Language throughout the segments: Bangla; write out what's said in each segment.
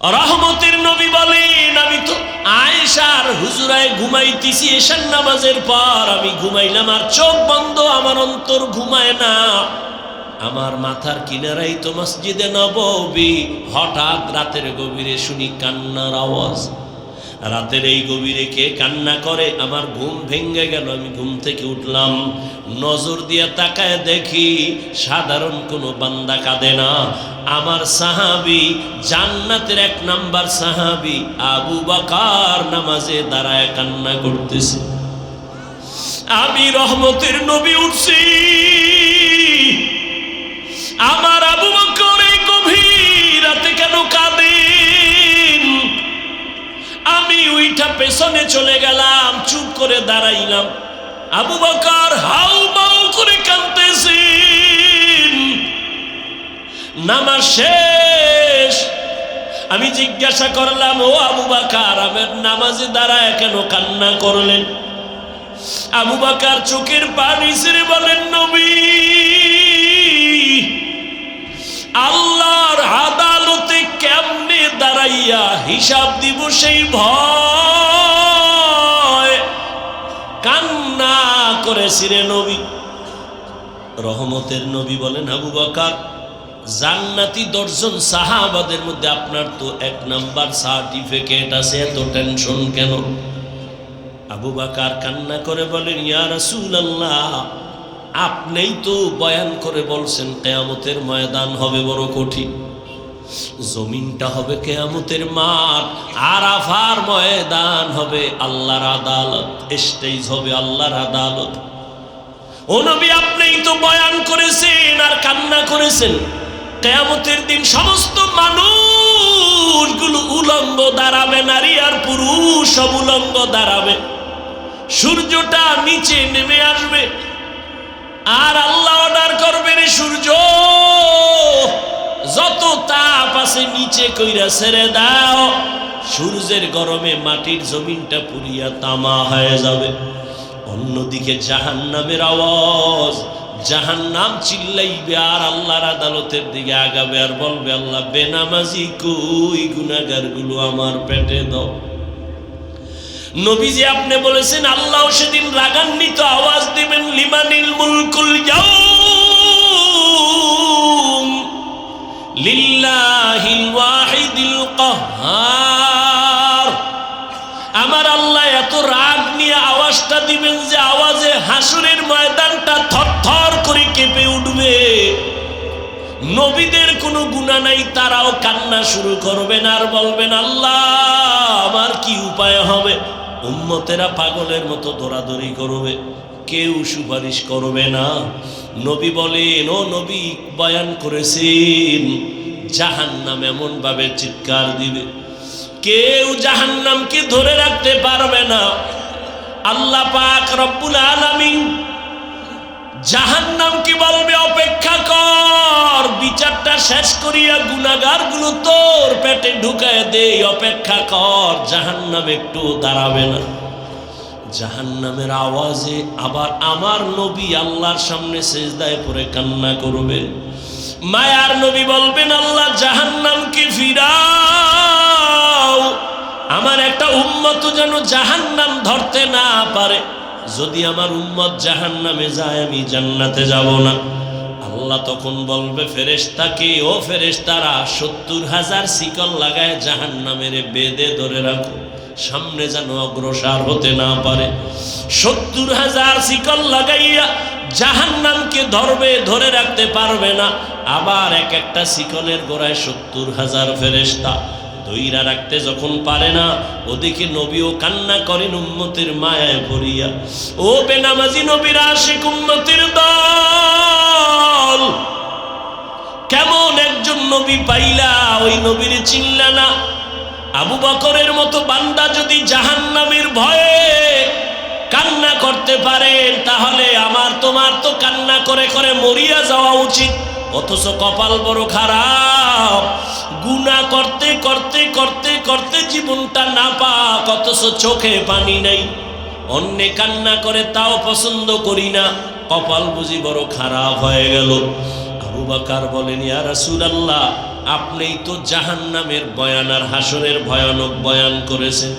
রহমতের নবী বলেন, আমি তো আয়েশার হুজুরায় ঘুমাইতেছি এশার নামাজের পর, আমি ঘুমাইলাম আর চোখ বন্ধ, আমার অন্তর ঘুমায় না। আমার মাথার কিনারাই তো মসজিদে নববী, হঠাৎ রাতের গভীরে শুনি কান্নার আওয়াজ। রাতের এই গভীরে কে কান্না করে? আমার ঘুম ভেঙে গেল। আমি ঘুম থেকে উঠলাম, নজর দিয়ে তাকায় দেখি সাধারণ কোনো বান্দা কাঁদে না, আমার সাহাবী, জান্নাতের 1 নাম্বার সাহাবী আবু বকর নামাজে দাঁড়ায় কান্না করতেছে। আমি রহমতের নবী উঠছি, আমার আবু বকর এই গভীর রাতে কেন কাঁদেন? আমি উইঠা পেছনে চলে গেলাম, চুপ করে দাঁড়াইলাম। আবু বকর হাউ মাউ করে কাঁদতেছেন। নামাজ শেষ। আমি জিজ্ঞাসা করলাম, ও আবু বকর, আমার নামাজে দাঁড়ায় কেন কান্না করলেন? আবু বকর চোখের পানি ছেড়ে বলেন, নবী, আল্লাহর আদালতে কেমনে দাঁড়াইয়া হিসাব দিব সেই ভয় কান্না করেছিলেন নবী। রহমতের নবী বলেন, আবু বকর, জান্নাতি 10 জন সাহাবাদের মধ্যে আপনার তো 1 নাম্বার সার্টিফিকেট আছে, এত টেনশন কেন? আবু বকর কান্না করে বলেন, ইয়া রাসূলুল্লাহ, আপনিই তো বয়ান করে বলছেন কিয়ামতের ময়দান হবে বড় কঠিন, জমিনটা হবে কিয়ামতের মাঠ, আরাফার ময়দান হবে আল্লাহর আদালত, স্টেজ হবে আল্লাহর আদালত। ও নবী, আপনিই তো বয়ান করেছেন আর কান্না করেছেন, কিয়ামতের দিন সমস্ত মানুষগুলো উলঙ্গ দাঁড়াবে, নারী আর পুরুষ সব উলঙ্গ দাঁড়াবে, সূর্যটা নিচে নেমে আসবে, আর আল্লাহ অর্ডার করবেন, সূর্য যত তাপ আছে নিচে কইরা ছেড়ে দাও। সূর্যের গরমে মাটির জমিনটা পুড়িয়া তামা হয়ে যাবে। অন্যদিকে জাহান্নামের আওয়াজ, জাহান্নাম চিল্লাইবে আর আল্লাহর আদালতের দিকে আগাবে আর বলবে, আল্লাহ, বেনামাজি কই, গুনাহগার গুলো আমার পেটে দাও। নবীজি আপনি বলেছেন আল্লাহ সেদিন রাগান্বিত আওয়াজ দিবেন, লিমানিল মুলকুল ইয়াউম লিল্লাহিল ওয়াহিদিল কাহ্হার। আমার আল্লাহ এত রাগ নিয়ে আওয়াজটা দিবেন যে আওয়াজে হাসরের ময়দানটা থরথর করে কেঁপে উঠবে। নবীদের কোনো গুনাহ নাই, তারাও কান্না শুরু করবেন আর বলবেন, আল্লাহ, আমার কি উপায় হবে? উম্মতেরা পাগলের মতো দৌড়াদৌড়ি করবে, কেউ সুপারিশ করবে না। নবী বলেন, ও নবী বয়ান করেছেন, জাহান্নাম এমন ভাবে চিৎকার দিবে, কেউ জাহান্নামকে ধরে রাখতে পারবে না। আল্লাহ পাক রব্বুল আলামিন জাহান্নামকে বলবে, অপেক্ষা কর, বিচারটা শেষ করিয়া গুনাহগার গুলো তোর পেটে ঢুকায় দে, অপেক্ষা কর। জাহান্নাম একটু দাঁড়াবে না। জাহান্নামের আওয়াজে আবার আমার নবী আল্লাহর সামনে সিজদায় পড়ে কান্না করবে। মায়ার নবী বলবেন, আল্লাহ, জাহান্নামকে ফিরাও, আমার একটা উম্মত যেন জাহান্নাম ধরতে না পারে। যদি আমার উম্মত জাহান্নামে যায়, আমি জান্নাতে যাব না। আল্লাহ তখন বলবে ফেরেশতাকে, ও ফেরেশতারা, 70,000 শিকল লাগায় জাহান্নামের বেঁধে ধরে রাখো, সামনে যেন অগ্রসর হতে না পারে। 70,000 শিকল লাগাইয়া জাহান্নামকে ধরবে, ধরে রাখতে পারবে না। আবার এক একটা শিকলের গোড়ায় 70,000 ফেরেশতা ধইরা রাখতে যখন পারে না, ওদিকে নবীও কান্না করেন উম্মতের মায়ায় পড়িয়া। ও বেনামাজি নবীর আশিক উম্মতের দল, কেমন একজন নবী পাইলা, ওই নবীর চিনলা না? আবু বকরের মতো বান্দা যদি জাহান্নামের ভয়ে কান্না করতে পারেন, তাহলে আমার তোমার তো কান্না করে করে মরিয়া যাওয়া উচিত। অথচ কপাল বড় খারাপ, গুনাহ করতে করতে করতে করতে জীবনটা নাপাক, অথচ চোখে পানি নাই। অন্যে কান্না করে তাও পছন্দ করি না, কপাল বুঝি বড় খারাপ হয়ে গেল। আবু বকর বলেন, ইয়া রাসূলুল্লাহ, আপনিই তো জাহান্নামের বয়ান আর হাসরের ভয়ানক বয়ান করেছেন।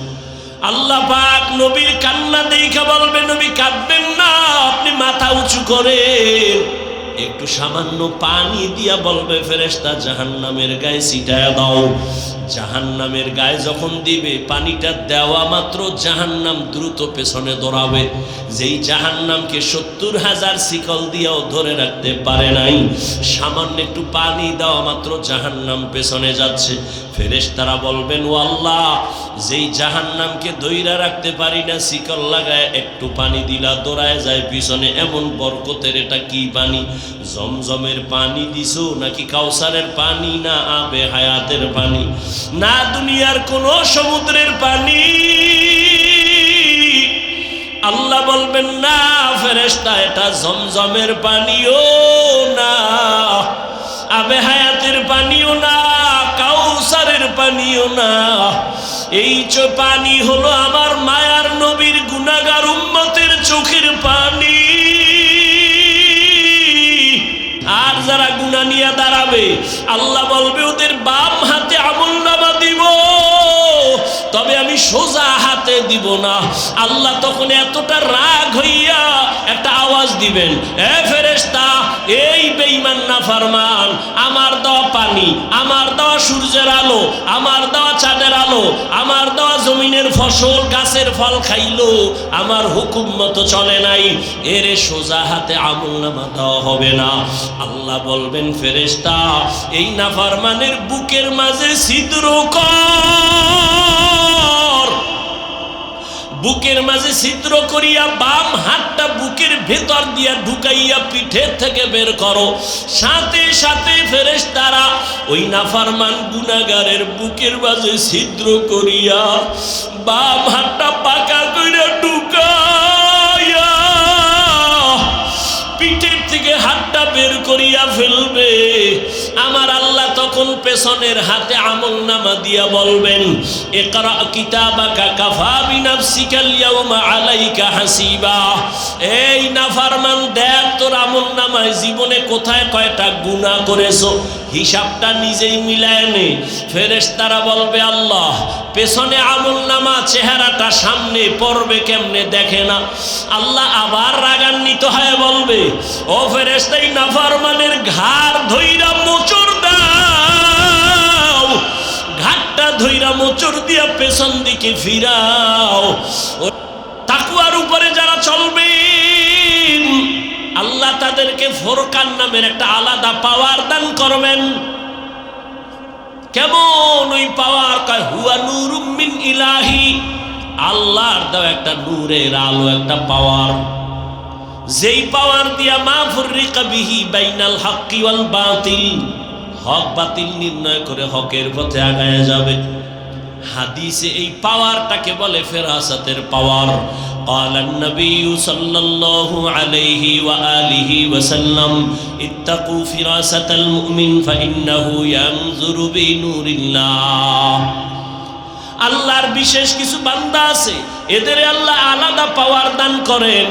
আল্লাহ পাক নবীর কান্না দেখে বলবে, নবী কাঁদবেন না, আপনি মাথা উঁচু করেন। একটু সামান্য পানি দিয়া বলবে ফেরেশতা জাহান্নামের গায়ে ছিটায়া দাও। জাহান্নামের গায়ে যখন দিবে, পানিটা দেওয়া মাত্র জাহান্নাম দ্রুত পেছনে দৌড়াবে। যেই জাহান্নামকে 70,000 শিকল দিয়েও ধরে রাখতে পারে নাই, সামান্য একটু পানি দেওয়া মাত্র জাহান্নাম পেছনে যাচ্ছে। ফেরেশতারা বলবেন, ও আল্লাহ, যেই জাহান্নামকে ধইরা রাখতে পারি না, শিকল লাগায় একটু পানি দিলা দৌড়ায় যায় পিছনে, এমন বরকতের এটা কি পানি? জমজমের পানি দিছো নাকি কাউসারের পানি, না আবে হায়াতের পানি, না দুনিয়ার কোন সমুদ্রের পানি? আল্লাহ বলবেন, না ফেরেশতা, এটা জমজমের পানিও না, আবে হায়াতের পানিও না, কাউসারের পানিও না। এই পানি হলো আমার মায়ার নবীর গুনাহগার উম্মতের চোখের পানি। আর যারা গুনাহ নিয়ে দাঁড়াবে, আল্লাহ বলবে ওদের বাম হাতে আমলনামা দিব, তবে আমি সোজা হাতে দিব না। আল্লাহ তখন এতটা রাগ হইয়া একটা আওয়াজ দিবেন, এ ফেরেশতা, এই বেঈমান নাফরমান, আমার দেওয়া পানি, আমার দেওয়া সূর্যের আলো, আমার দেওয়া চাঁদের আলো, আমার দেওয়া জমিনের ফসল গাছের ফল খাইলো, আমার হুকুম মতো চলে নাই, এরে সোজা হাতে আমলনামা দেওয়া হবে না। আল্লাহ বলবেন, ফেরেশতা, এই নাফরমানের বুকের মাঝে ছিদ্র কর, বুকের মাঝে ছিদ্র করিয়া বাম হাতটা বুকের ভেতর দিয়া ঢুকাইয়া পিঠের থেকে বের করো। সাথে সাথে ফেরেশতারা ওই নাফরমান গুনাহগারের বুকের মাঝে ছিদ্র করিয়া বাম হাতটা পাকা কইরা ঢুকাইয়া পিঠের থেকে হাতটা বের করিয়া ফেলবে। আমার আল্লাহ তখন পেছনের হাতে আমলনামা দিয়া বলবেন, ইকরা কিতাবাকা কাফা বিনাফসিকাল ইয়াউমা আলাইকা হাসিবা। এই নাফরমান, দেখ তোর আমলনামায় জীবনে কোথায় কয়টা গুনাহ করেছো, হিসাবটা নিজেই মিলায় নে। ফেরেশতারা বলবে, আল্লাহ, পেছনে আমলনামা, চেহারাটা সামনে পড়বে কেমনে দেখে না। আল্লাহ আবার রাগান্বিত হয়ে বলবে, ও ফেরেশতা, এই নাফরমানের ঘাড় ধইরা মোচড় দাও, ঘাটটা ধইরা মোচড় দিয়া পেছন দিকে ফিরাও। তাকওয়ার উপরে যারা চলবে, আল্লাহ তাদেরকে ফুরকান নামের একটা আলাদা পাওয়ার দান করবেন। কেমন ওই পাওয়ার? কয় হুয়া নূরুম মিন ইলাহি, আল্লাহর দেওয়া একটা নূরের আলো, একটা পাওয়ার, যেই পাওয়ার দিয়া মা ফুররিকা বিহি বাইনাল হাক্কি ওয়াল বাতিল, হক বাতিল নির্ণয় করে হকের পথে আগায়া যাবে। হাদিসে এই পাওয়ারটাকে বলে ফেরাসাতের পাওয়ার। قال النبي صلى الله عليه وآله وسلم اتقوا فراسة المؤمن فإنه ينظر بنور الله। আল্লাহর বিশেষ কিছু বান্দা আছে, এদের আল্লাহ আলাদা পাওয়ার দান করেন।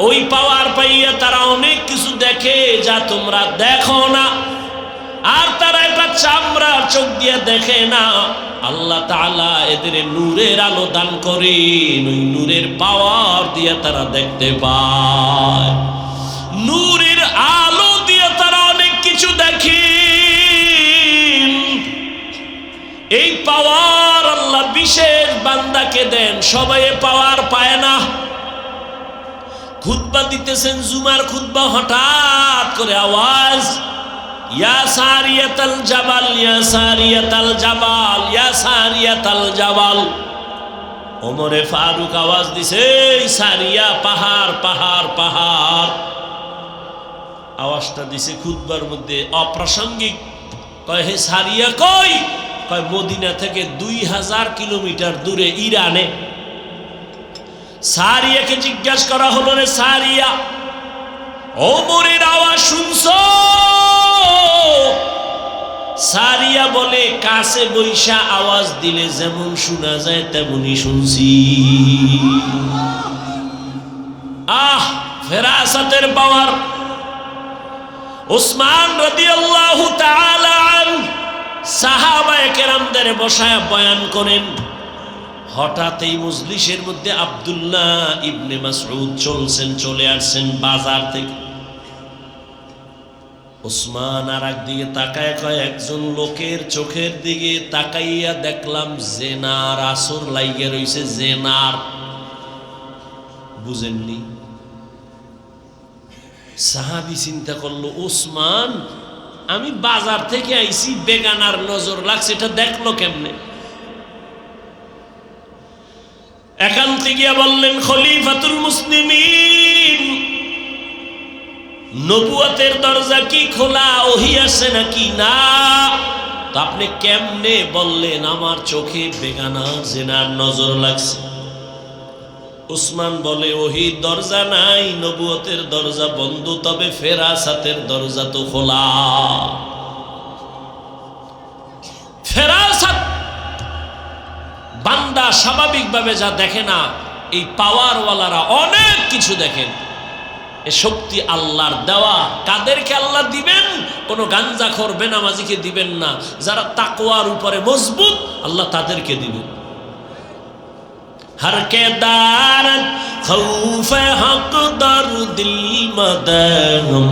ওই পাওয়ার পাইয়া তারা অনেক কিছু দেখে যা তোমরা দেখো না। আর তারা এটা চামড়ার চোখ দিয়ে দেখে না। আল্লাহ তাআলা এদের নূরের আলো দান করেন, ওই নূরের পাওয়ার দিয়ে তারা দেখতে পায়। নূরের আলো দিয়ে তারা অনেক কিছু দেখে। এই পাওয়ার আল্লাহ বিশেষ বান্দাকে দেন, সবাই পাওয়ার পায় না। খুতবা দিতেছেন, জুমার খুতবা, হঠাৎ করে আওয়াজ, ইয়া সারিয়াতাল জাবাল, ইয়া সারিয়াতাল জাবাল, ইয়া সারিয়াতাল জাবাল। ওমরে ফারুক আওয়াজ দিছে, সারিয়া, পাহাড় পাহাড় পাহাড়। আওয়াজটা দিছে খুতবার মধ্যে অপ্রাসঙ্গিক। কয়, হে সারিয়া কই? কয়, মদিনা থেকে 2000 কিলোমিটার দূরে ইরানে। সারিয়াকে জিজ্ঞাসা করা হলো, রে সারিয়া, ওমরের আওয়াজ শুনছো? সারিয়া বলে, কাছে বৈশা আওয়াজ দিলে যেমন শোনা যায় তেমনই শুনছি। আহ, ফেরাসাতের পাওয়ার। উসমান রাদিয়াল্লাহু তাআলা আনহু সাহাবায়ে কেরামদের বসায়া বয়ান করেন। হঠাৎ এই মজলিসের মধ্যে আব্দুল্লাহ ইবনে মাসউদ চলে আসছেন বাজার থেকে। ওসমান আর একদিকে তাকায় কয়, একজন লোকের চোখের দিকে তাকাইয়া দেখলাম জেনার আসর লাইগে রইছে। জেনার বুঝেননি? সাহাবী চিন্তা করলো, ওসমান আমি বাজার থেকে আইছি, বেগানার নজর লাগছে, এটা দেখলো কেমনে? একান্তে গিয়া বললেন, খলিফাতুল মুসলিমিন, নবুয়তের দরজা কি খোলা, ওহী আসে নাকি? না। তো আপনি কেমনে বললেন আমার চোখে বেগানার জেনার নজর লাগছে? উসমান বলে, ওহীর দরজা নাই, নবুয়তের দরজা বন্ধ, তবে ফেরাসাতের দরজা তো খোলা। ফেরাসাত বান্দা স্বাভাবিকভাবে যা দেখে না, এই পাওয়ারওয়ালারা অনেক কিছু দেখেন। এ শক্তি আল্লাহর দেওয়া। কাদেরকে আল্লাহ দিবেন? কোনো গাঞ্জাখোর বেনামাজিকে দিবেন না, যারা তাকওয়ার উপরে মজবুত আল্লাহ তাদেরকে দিবেন। हर के दारत खौफ हक दर दिल मदहम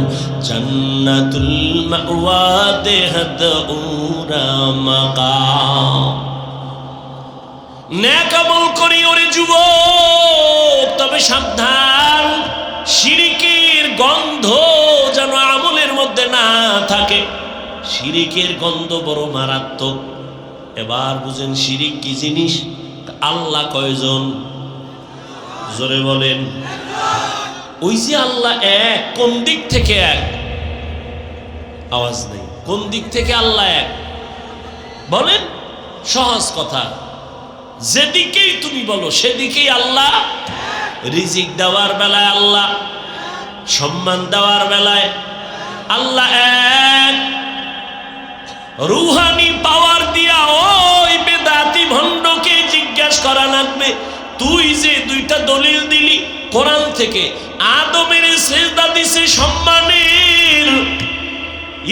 जन्नतुल मअवा देहद उरा मकाम। नेक আমল করি ওরে যুবক, তবে সাবধান, শিরকের গন্ধ যেন আমলের মধ্যে না থাকে। শিরকের গন্ধ বড় মারাত্মক। এবার বুঝেন শিরক কি জিনিস? আল্লাহ কয়জন? জোরে বলেন। ওই যে আল্লাহ এক, কোন দিক থেকে এক? আওয়াজ নেই। কোন দিক থেকে আল্লাহ এক বলেন? সহজ কথা, যেদিকেই তুমি বলো সেদিকেই আল্লাহ। রিজিক দেওয়ার বেলায় আল্লাহ, সম্মান দেওয়ার বেলায় আল্লাহ এক। রুহানি পাওয়ার দিয়া ওই বেদাতি ভণ্ডকে জিজ্ঞাসা করা লাগবে, তুই যে দুইটা দলিল দিলি কোরআন থেকে, আদমের সেজদা দিছে সম্মানের,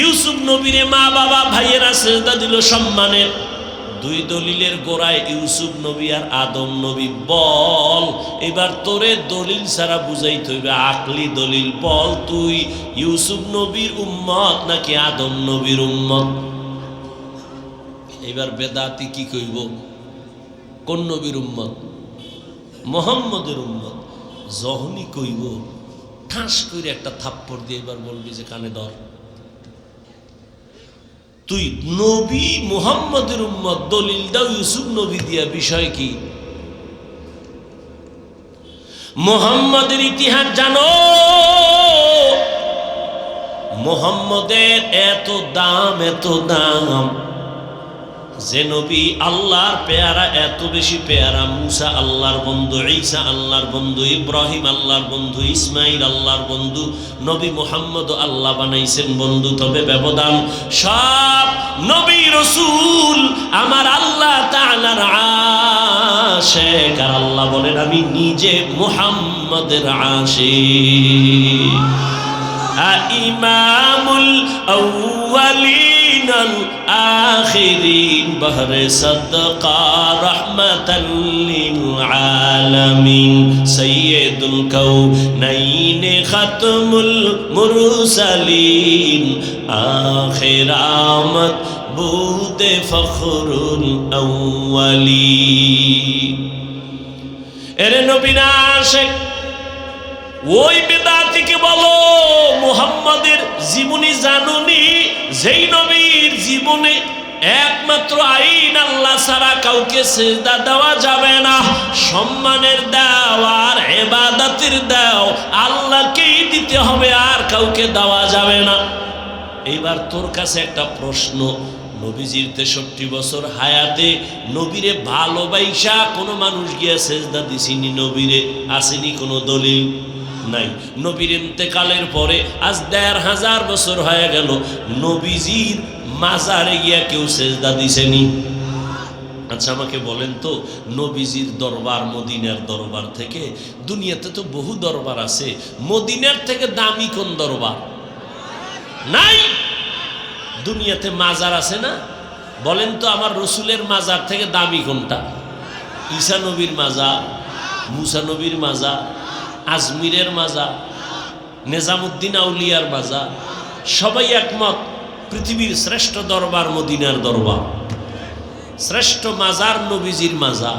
ইউসুফ নবীরে মা বাবা ভাইয়েরা সেজদা দিল সম্মানের, দুই দলিলের গোড়ায় ইউসুফ নবী আর আদম নবী। বল এবার তোরে দলিল ছাড়া বুঝাইতে হইবে, আকলি দলিল বল, তুই ইউসুফ নবীর উম্মত নাকি আদম নবীর উম্মত? এবার বেদাতি কি কইব? কোন নবীর উম্মত? মুহাম্মদের উম্মত। যখনই কইব ঠাস করে একটা থাপ্পড় দিয়ে এবার বলবি যে কানে ধর, তুই নবী মুহাম্মদের উম্মত, দলিল দাও ইউসুফ নবী দিয়া। বিষয় কি? মুহাম্মদের ইতিহাস জানো? মুহাম্মদের এত দাম, এত দাম, যে নবী আল্লাহর পেয়ারা, এত বেশি পেয়ারা। মুসা আল্লাহর বন্ধু, ঈসা আল্লাহর বন্ধু, ইব্রাহিম আল্লাহর বন্ধু, ইসমাইল আল্লাহর বন্ধু, নবী মুহাম্মদ আল্লাহ বানাইছেন বন্ধু। তবে ব্যবধান, সব নবী রাসূল আমার আল্লাহ তাআলার আশিক, আর আল্লাহ বলেন আমি নিজে মুহাম্মদের আশিক। ইমামুল আউয়ালিন আল আখিরিন বহরে সদকা রহমাতাল লিল আলামিন সাইয়্যিদুল কাউনাইন খাতমুল মুরসালিন আখির আমত বুদে ফখরুল আউয়ালিন। এরে নবী না আশিক, ওই বেদাতিকে বলো মুহাম্মাদের জীবনী জানুনি? যেই নবীর জীবনে একমাত্র আইন আল্লাহ ছাড়া কাউকে সিজদা দেওয়া যাবে না, সম্মানের দাও আর ইবাদতের দাও আল্লাহকেই দিতে হবে, আর কাউকে দেওয়া যাবে না। এইবার তোর কাছে একটা প্রশ্ন, নবীজির 63 বছর হায়াতে নবীরে ভালোবাসা কোনো মানুষ গিয়া সিজদা দিছিনি নবীরে? আসেনি কোনো দলিল? নাই। নবীর ইন্তেকালের পরে আজ ১৫০০ বছর হয়ে গেল, নবীজির মাজারে গিয়া কেউ সেজদা দিছেনি? আচ্ছা আমাকে বলেন তো, নবীজির দরবার মদিনার দরবার থেকে, দুনিয়াতে তো বহু দরবার আছে, মদিনার থেকে দামি কোন দরবার? নাই। দুনিয়াতে মাজার আছে না? বলেন তো আমার রসুলের মাজার থেকে দামি কোনটা? ঈসা নবীর মাজার, মুসা নবীর মাজার, আজমিরের মাজার, নিজামুদ্দিন আউলিয়ার মাজার, সবাই একমত পৃথিবীর শ্রেষ্ঠ দরবার মদিনার দরবার, শ্রেষ্ঠ মাজার নবীজির মাজার।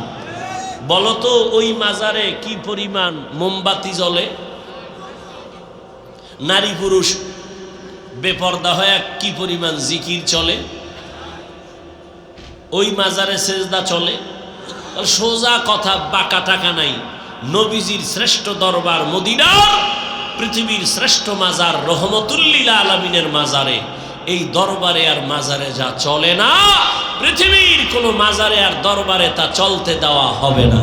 বলতো ওই মাজারে কি পরিমাণ মোমবাতি জ্বলে, নারী পুরুষ বেপর্দা হয়ে কি পরিমাণ জিকির চলে, ওই মাজারে সেজদা চলে। সোজা কথা, বাঁকা টাকা নাই। নবীজির শ্রেষ্ঠ দরবার মদিনার পৃথিবীর শ্রেষ্ঠ মাজার রহমতুল্লিল আলামিনের মাজারে, এই দরবারে আর মাজারে যা চলে না, পৃথিবীর কোন মাজারে আর দরবারে তা চলতে দেওয়া হবে না।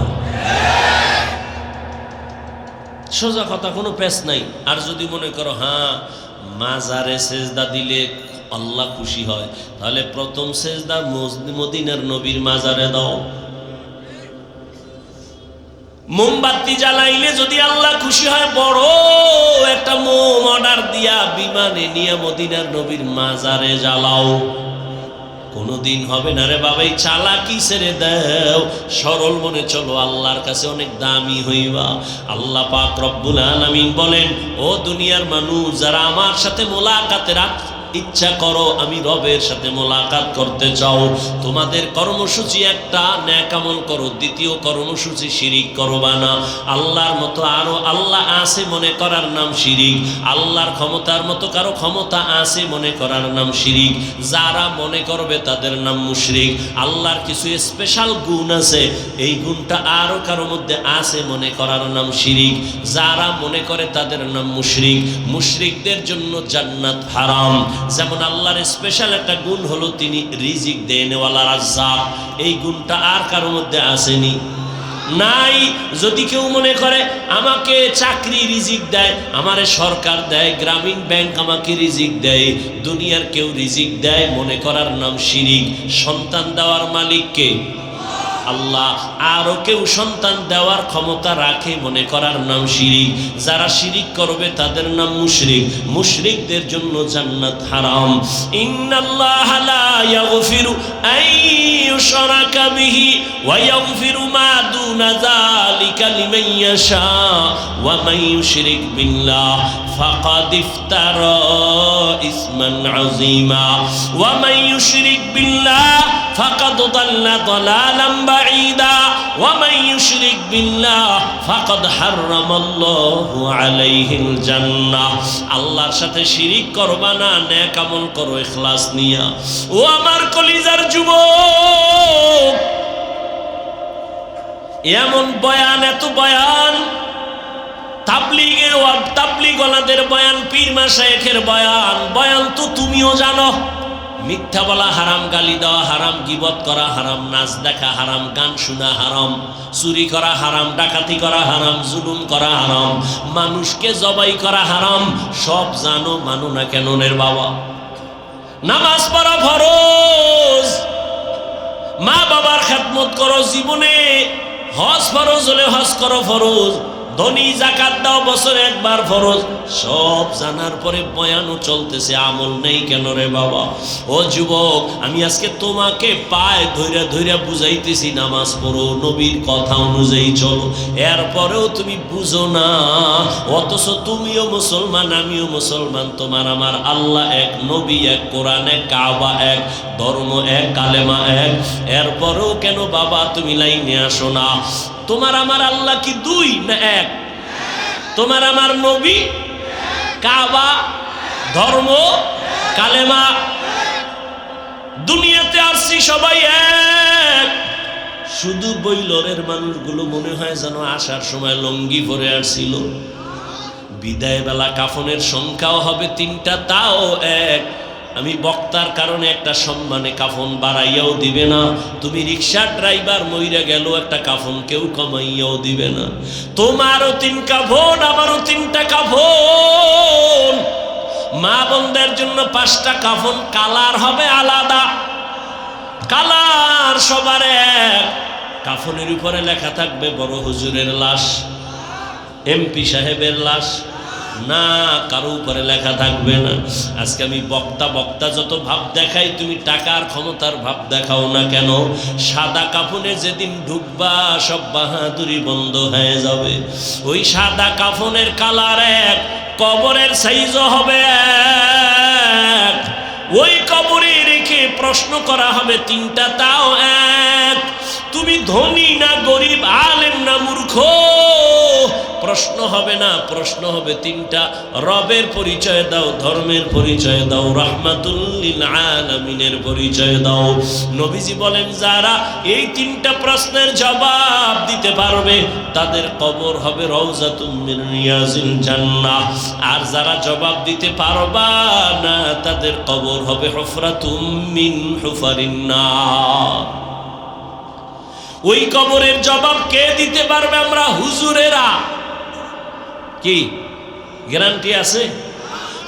সোজা কথা, কোনো পেশ নাই। আর যদি মনে করো হ্যাঁ মাজারে সেজদা দিলে আল্লাহ খুশি হয়, তাহলে প্রথম সেজদা মদিনার নবীর মাজারে দাও। মোমবাতি জ্বালাইলে যদি আল্লাহ খুশি হয়, বড় একটা মোম অর্ডার দিয়া বিমানে নিয়ে মদিনার নবীর মাজারে জ্বালাও। কোনদিন হবে না রে বাবা, এই চালাকি ছেড়ে দাও, সরল মনে চলো, আল্লাহর কাছে অনেক দামি হইবা। আল্লাহ পাক রব্বুল আলামিন বলেন, ও দুনিয়ার মানুষ যারা আমার সাথে মোলাকাতের ইচ্ছা করো, আমি রবের সাথে মোলাকাত করতে চাও, তোমাদের কর্মসূচি একটা, নেক আমল করো। দ্বিতীয় কর্মসূচি শিরিক করবা না। আল্লাহর মতো আরো আল্লাহ আছে মনে করার নাম শিরিক। আল্লাহর ক্ষমতার মতো কারো ক্ষমতা আছে মনে করার নাম শিরিক। যারা মনে করবে তাদের নাম মুশরিক। আল্লাহর কিছু স্পেশাল গুণ আছে, এই গুণটা আরো কারো মধ্যে আছে মনে করার নাম শিরিক। যারা মনে করে তাদের নাম মুশরিক। মুশরিকদের জন্য জান্নাত হারাম। যেমন আল্লাহর স্পেশাল একটা গুণ হলো তিনি রিজিক দেনওয়ালা রাজ্জাক, এই গুণটা আর কারোর মধ্যে আসেনি, নাই। যদি কেউ মনে করে আমাকে চাকরি রিজিক দেয়, আমারে সরকার দেয়, গ্রামীণ ব্যাংক আমাকে রিজিক দেয়, দুনিয়ার কেউ রিজিক দেয়, মনে করার নাম শিরিক। সন্তান দেওয়ার মালিক কে? আল্লাহ। আরো কেউ সন্তান দেওয়ার ক্ষমতা রাখে মনে করার নাম শিরিক। যারা শিরিক করবে তাদের নাম মুশরিক। মুশরিকদের জন্য জান্নাত হারাম। ইন্নাল্লাহা লা ইয়াগফিরু আন ইউশরাকা বিহি ওয়া ইয়াগফিরু মা দুনা যালিকা লিমান ইয়াশা ওয়া মান ইউশরিক বিল্লাহ ফাকাদ ইফতারা ইসমান আযীমা ওয়া মান ইউশরিক বিল্লাহ ফাকাদ দাল্লা দালালাম বাঈদা ওয়া মান ইউশরিক বিল্লাহ ফাকাদ হারামাল্লাহু আলাইহিল জান্নাহ। আল্লাহর সাথে শিরিক করবা না, নেক আমল করো ইখলাস নিয়া। ও আমার কলিজার যুবক, এমন বয়ান, এত বয়ান, তাবলীগওয়ালাদের বয়ান, পীর মাশায়েখের বয়ান, বয়ান তো তুমিও জানো। মিথ্যা বলা হারাম, গালি দেওয়া হারাম, গীবত করা হারাম, নাচ দেখা হারাম, গান শোনা হারাম, চুরি করা হারাম, ডাকাতি করা হারাম, জুলুম করা হারাম, মানুষকে জবাই করা হারাম। সব জানো, মানো না কেন রে বাবা? নামাজ পড়া ফরজ, মা বাবার খেদমত করো জীবনে, হজ ফরজ হলে হজ করো ফরজ, ধনী যাকাত দাও বছরে একবার ফরজ। সব জানার পরে বয়ানও চলতেছে, আমল নেই কেন রে বাবা? ও যুবক, আমি আজকে তোমাকে পায়ে ধইরা ধইরা বুঝাইতেছি নামাজ পড়ো, নবীর কথা অনুযায়ী চলো, এরপরেও তুমি বুঝো না। অথচ তুমিও মুসলমান, আমিও মুসলমান, তোমার আমার আল্লাহ এক, নবী এক, কোরআন এক, কাবা এক, ধর্ম এক, কালেমা এক, এরপরেও কেন বাবা তুমি লাইনে আসো না? তোমার আমার আল্লাহ কি দুই না এক? তোমার আমার নবী, কাবা, ধর্ম, কালেমা, দুনিয়াতে আসছি সবাই এক। শুধু বৈলরের মানুষগুলো মনে হয় যেন আসার সময় লঙ্গি পরে আসছিল। বিদায় বেলা কাফনের সংখ্যাও হবে 3টা, তাও এক। আমি বক্তার কারণে একটা সম্মানে কাফন বাড়াইয়াও দিবে না। তুমি রিক্সার ড্রাইভার মইরা গেল, একটা কাফন কেউ কমাইয়াও দিবে না। তোমারও 3 কাফন, আমারও 3টা কাফন। মা বোনদের জন্য 5টা কাফন, কালার হবে আলাদা, কালার সবার এক। কাফনের উপরে লেখা থাকবে বড় হুজুরের লাশ, এমপি সাহেবের লাশ, না, কারো উপরে লেখা থাকবে না। আজকে আমি বক্তা যত ভাব দেখাই, তুমি টাকার ক্ষমতার ভাব দেখাও না কেন, সাদা কাফনে যেদিন ঢুকবা সব বাহাদুরি বন্ধ হয়ে যাবে। ওই সাদা কাফনের কালার এক, কবরের সাইজও হবে এক। ওই কবরে রেখে প্রশ্ন করা হবে তিনটা, তাও এক। তুমি ধনী না গরিব, আলেম না মূর্খ, প্রশ্ন হবে না, প্রশ্ন হবে তিনটা। রবের পরিচয় দাও, ধর্মের পরিচয় দাও, রাহমাতুল লিল আলামিনের পরিচয় দাও। নবীজি বলেন যারা এই তিনটা প্রশ্নের জবাব দিতে পারবে তাদের কবর হবে রওজাতুম মিন রিয়াজিল জান্নাহ, আর যারা জবাব দিতে পারবা না তাদের কবর হবে হুফরাতুম মিন হুফারিন নার। ওই কবরের জবাব কে দিতে পারবে? আমরা হুজুরেরা। কি গ্যারান্টি আছে?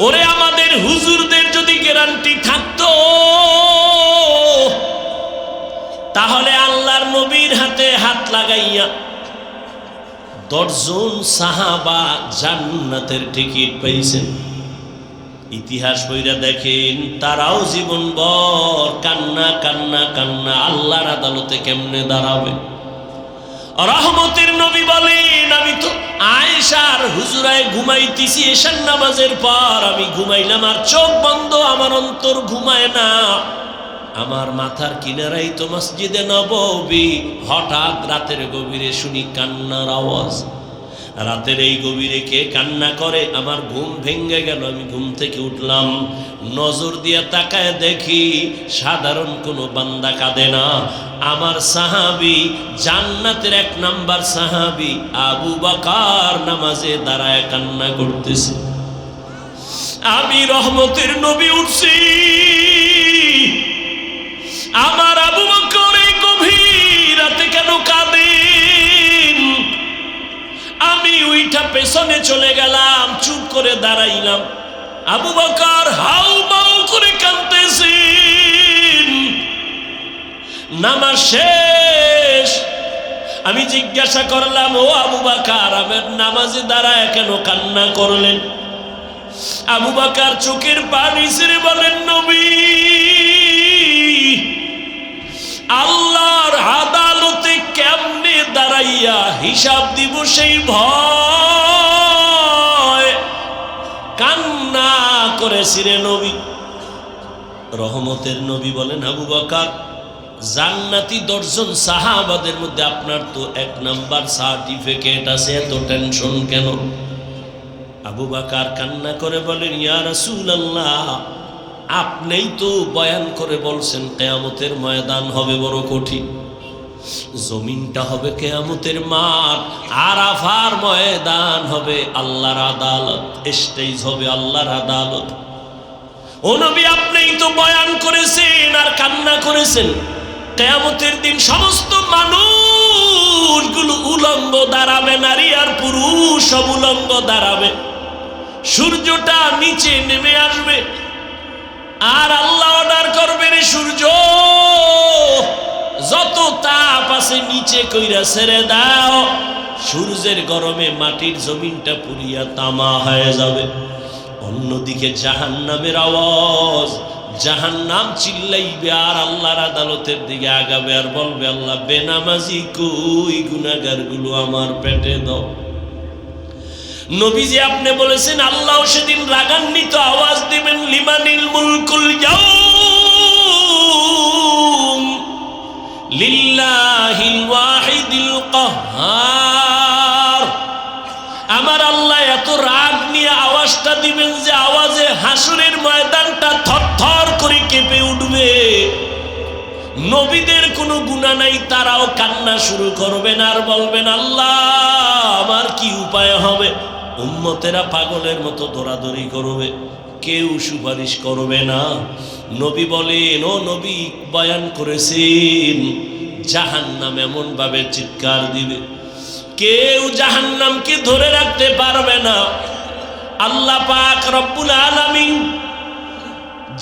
ওরে আমাদের হুজুরদের যদি গ্যারান্টি থাকতো তাহলে আল্লাহর নবীর হাতে হাত লাগাইয়া 10 জন সাহাবা জান্নাতের টিকিট পাইছেন। ইতিহাস বইরা দেখেন, তারাও জীবনভর কান্না কান্না কান্না, আল্লাহর আদালতে কেমনে দাঁড়াবে। রহমতের নবী বলেন, আমি তো আয়েশার হুজুরায় ঘুমাইতেছি, এশার নামাজের পর আমি ঘুমাইলাম, আর চোখ বন্ধ, আমার অন্তর ঘুমায় না। আমার মাথার কিনারাই তো মসজিদে নববী, হঠাৎ রাতের গভীরে শুনি কান্নার আওয়াজ। রাতের এই গভীরে কে কান্না করে? আমার ঘুম ভেঙে গেল, আমি ঘুম থেকে উঠলাম, নজর দিয়ে তাকায় দেখি সাধারণ কোনো বান্দা কাঁদে না, আমার সাহাবী, জান্নাতের 1 নাম্বার সাহাবী আবু বকর নামাজে দাঁড়ায় কান্না করতেছে। আমি রহমতের নবী উঠছি, আমার আবু বকর এই গভীর রাতে কেন কাঁদেন? আমি উইঠা পেছনে চলে গেলাম, চুপ করে দাঁড়াইলাম। আবু বকর হাউ মাউ করে কাঁদতেছেন। নামাজ শেষ, আমি জিজ্ঞাসা করলাম, ও আবু বকর, আমার নামাজে দাঁড়ায় কেন কান্না করলেন? আবু বকর চোখের পানি ছেড়ে বলেন, নবী, আল্লাহর আদালতে কেমনে দাঁড়াইয়া হিসাব দিব সেই ভয় কান্না করেছি রে নবী। রহমতের নবী বলেন, আবু বকর, জান্নাতি 10 জন সাহাবাদের মধ্যে আপনার তো 1 নাম্বার সার্টিফিকেট আছে, এত টেনশন কেন? আবু বকর কান্না করে বলেন, ইয়া রাসূলুল্লাহ, আপনিই তো বয়ান করে বলছেন কিয়ামতের ময়দান হবে বড় কঠিন, জমিনটা হবে কিয়ামতের মাঠ, আরাফার ময়দান হবে আল্লাহর আদালত, স্টেজ হবে আল্লাহর আদালত। ও নবী, আপনিই তো বয়ান করেছেন আর কান্না করেছেন, কিয়ামতের দিন সমস্ত মানুষগুলো উলঙ্গ দাঁড়াবে, নারী আর পুরুষ সব উলঙ্গ দাঁড়াবে, সূর্যটা নিচে নেমে আসবে, আর আল্লাহ অর্ডার করবেন, সূর্য যত তাপ আছে নিচে কইরা ছেড়ে দাও। সূর্যের গরমে মাটির জমিনটা পুড়িয়া তামা হয়ে যাবে। অন্যদিকে জাহান্নামের আওয়াজ, জাহান্নাম চিল্লাইবে আর আল্লাহর আদালতের দিকে আগাবে আর বলবে, আল্লাহ, বেনামাজি কই, গুনাহগার গুলো আমার পেটে দাও। নবীজি আপনি বলেছেন আল্লাহ সেদিন রাগান্বিত আওয়াজ দিবেন, লিমানিল মুলকুল ইয়াউম লিল্লাহিল ওয়াহিদিল কাহ্হার। আমার আল্লাহ এত রাগ নিয়ে আওয়াজটা দিবেন যে আওয়াজে হাসরের ময়দানটা থরথর করে কেঁপে উঠবে। নবীদের কোনো গুনাহ নাই, তারাও কান্না শুরু করবেন আর বলবেন, আল্লাহ, আমার কি উপায় হবে? উম্মতেরা পাগলের মতো দৌড়াদৌড়ি করবে, কেউ সুপারিশ করবে না। নবী বলেন, ও নবী বয়ান করেছেন, জাহান্নাম এমন ভাবে চিৎকার দিবে, কেউ জাহান্নামকে ধরে রাখতে পারবে না। আল্লাহ পাক রব্বুল আলামিন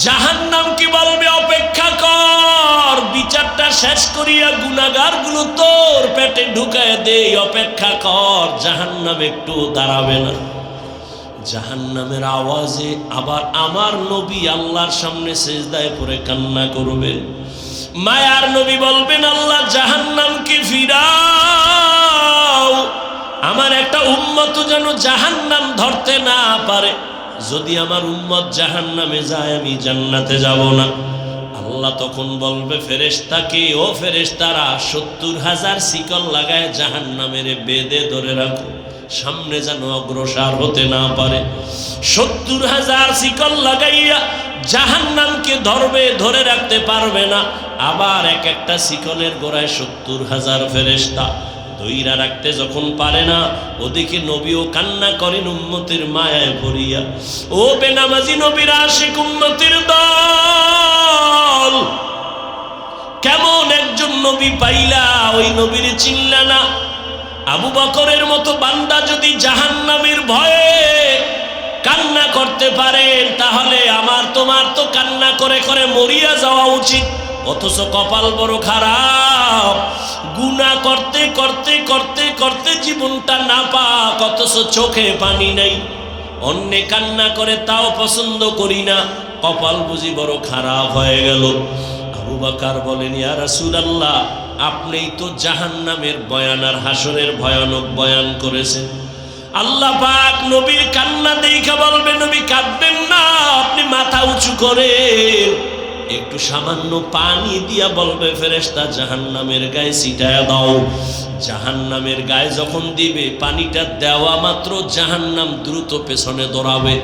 জাহান্নামকে বলবে, অপেক্ষা কর, বিচারটা শেষ করিয়া গুনাহগার গুলো তোর পেটে ঢুকায় দে, অপেক্ষা কর। জাহান্নাম একটু দাঁড়াবে না। জাহান্নামের আওয়াজে আবার আমার নবী আল্লাহর সামনে সিজদায় পড়ে কান্না করবেন। মায়ার নবী বলবেন, আল্লাহ জাহান্নামকে ফিরাও, আমার একটা উম্মত যেন জাহান্নাম ধরতে না পারে। যদি আমার উম্মত জাহান্নামে যায় আমি জান্নাতে যাব না। আল্লাহ তখন বলবে ফেরেশতাকে, ও ফেরেশতারা ৭০,০০০ শিকল লাগায় জাহান্নামের বেঁধে ধরে রাখো, সামনে যেন অগ্রসর হতে না পারে। ৭০,০০০ শিকল লাগাইয়া জাহান্নামকে ধরবে, ধরে রাখতে পারবে না। আবার এক একটা শিকলের গোড়ায় ৭০,০০০ ফেরেশতা ধইরা রাখতে যখন পারে না, ওদিকে নবীও কান্না করেন উম্মতের মায়ায় ভরিয়া। ও বেনামাজি নবীর আশিক উম্মতের দল, কেমন একজন নবী পাইলা, ওই নবীর চিনলা না? আবু বকরের মতো বান্দা যদি জাহান্নামের ভয়ে কান্না করতে পারেন, তাহলে আমার তোমার তো কান্না করে করে মরিয়া যাওয়া উচিত। অথচ কপাল বড় খারাপ, গুনাহ করতে করতে করতে করতে জীবনটা নাপাক, অথচ চোখে পানি নাই। অন্যে কান্না করে তাও পছন্দ করি না, কপাল বুঝি বড় খারাপ হয়ে গেল। আবু বকর বলেন, ইয়া রাসূলুল্লাহ, আপনিই তো জাহান্নামের বয়ান আর হাসরের ভয়ানক বয়ান করেছেন। আল্লাহ পাক নবীর কান্না দেখে বলবে, নবী কাঁদবেন না, আপনি মাথা উঁচু করেন। একটু সামান্য পানি দিয়া বলবে ফেরেশতা জাহান্নামের গায়ে ছিটায়া দাও। জাহান্নামের গায়ে যখন দিবে, পানিটা দেওয়া মাত্র জাহান্নাম দ্রুত পেছনে দৌড়াবে।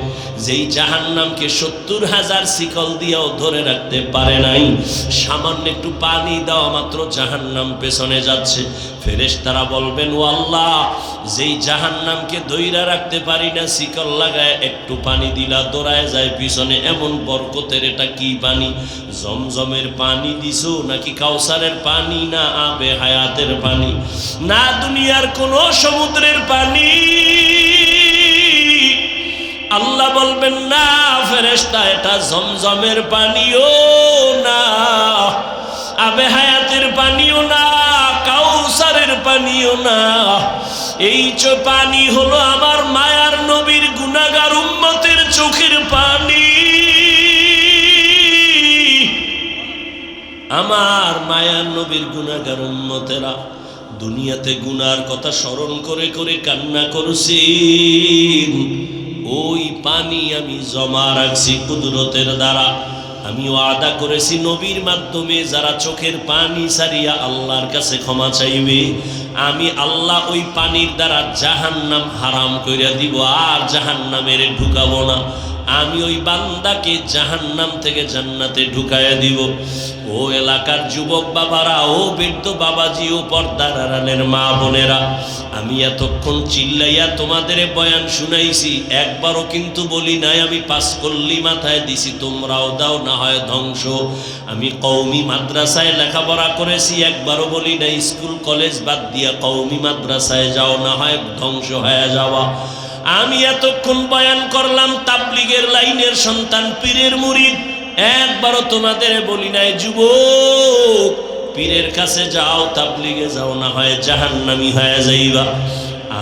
যেই জাহান্নামকে ৭০,০০০ শিকল দিয়েও ধরে রাখতে পারে নাই, সামান্য একটু পানি দেওয়া মাত্র জাহান্নাম পেছনে যাচ্ছে। ফেরেশতারা বলবেন, ও আল্লাহ, যেই জাহান্নামকে ধইরা রাখতে পারি না, শিকল লাগায় একটু পানি দিলা দৌড়ায় যায় পিছনে, এমন বরকতের এটা কি পানি? জমজমের পানি দিছো নাকি কাউসারের পানি, না আবে হায়াতের পানি, না দুনিয়ার কোন সমুদ্রের পানি? আল্লাহ বলবেন, না ফেরেশতা, এটা জমজমের পানিও না, আবে হায়াতের পানিও না, কাউসারের পানিও না। এই পানি হলো আমার মায়ার নবীর গুনাহগার উম্মতের চোখের পানি। আমার মায়ার নবীর গুনাহগার উম্মতেরা দুনিয়াতে গুনার কথা স্মরণ করে করে কান্না করছেন, ওই পানি আমি জমা রাখছি কুদরতের দ্বারা। আমি ওয়াদা করেছি নবীর মাধ্যমে যারা চোখের পানি ছাড়িয়া আল্লাহর কাছে ক্ষমা চাইবে, আমি আল্লাহ ওই পানির দ্বারা জাহান্নাম হারাম কইরা দিব, আর জাহান্নামের ঢুকাবো না। আমি ওই বান্দাকে জাহান্নাম থেকে জান্নাতে ঢুকাইয়া দিব। ও এলাকার যুবক বাবারা, ও বৃদ্ধ বাবাজি, ও পর্দার আড়ালের মা বোনেরা, আমি এতক্ষণ চিল্লাইয়া তোমাদের বয়ান শুনাইছি, একবারও কিন্তু বলি নাই আমি পাস কল্লি মাথায় দিছি তোমরাও দাও না হয় ধ্বংস। আমি কওমি মাদ্রাসায় লেখাপড়া করেছি, একবারও বলি নাই স্কুল কলেজ বাদ দিয়া কওমি মাদ্রাসায় যাও না হয় ধ্বংস হয়ে যাওয়া। আমি এতক্ষণ বয়ান করলাম তাবলীগের লাইনের সন্তান, পীরের মুরিদ, একবারও তোমাদের বলি নাই যুবক পীরের কাছে যাও, তাবলীগে যাও না হয় জাহান্নামী হয়ে যাইবা।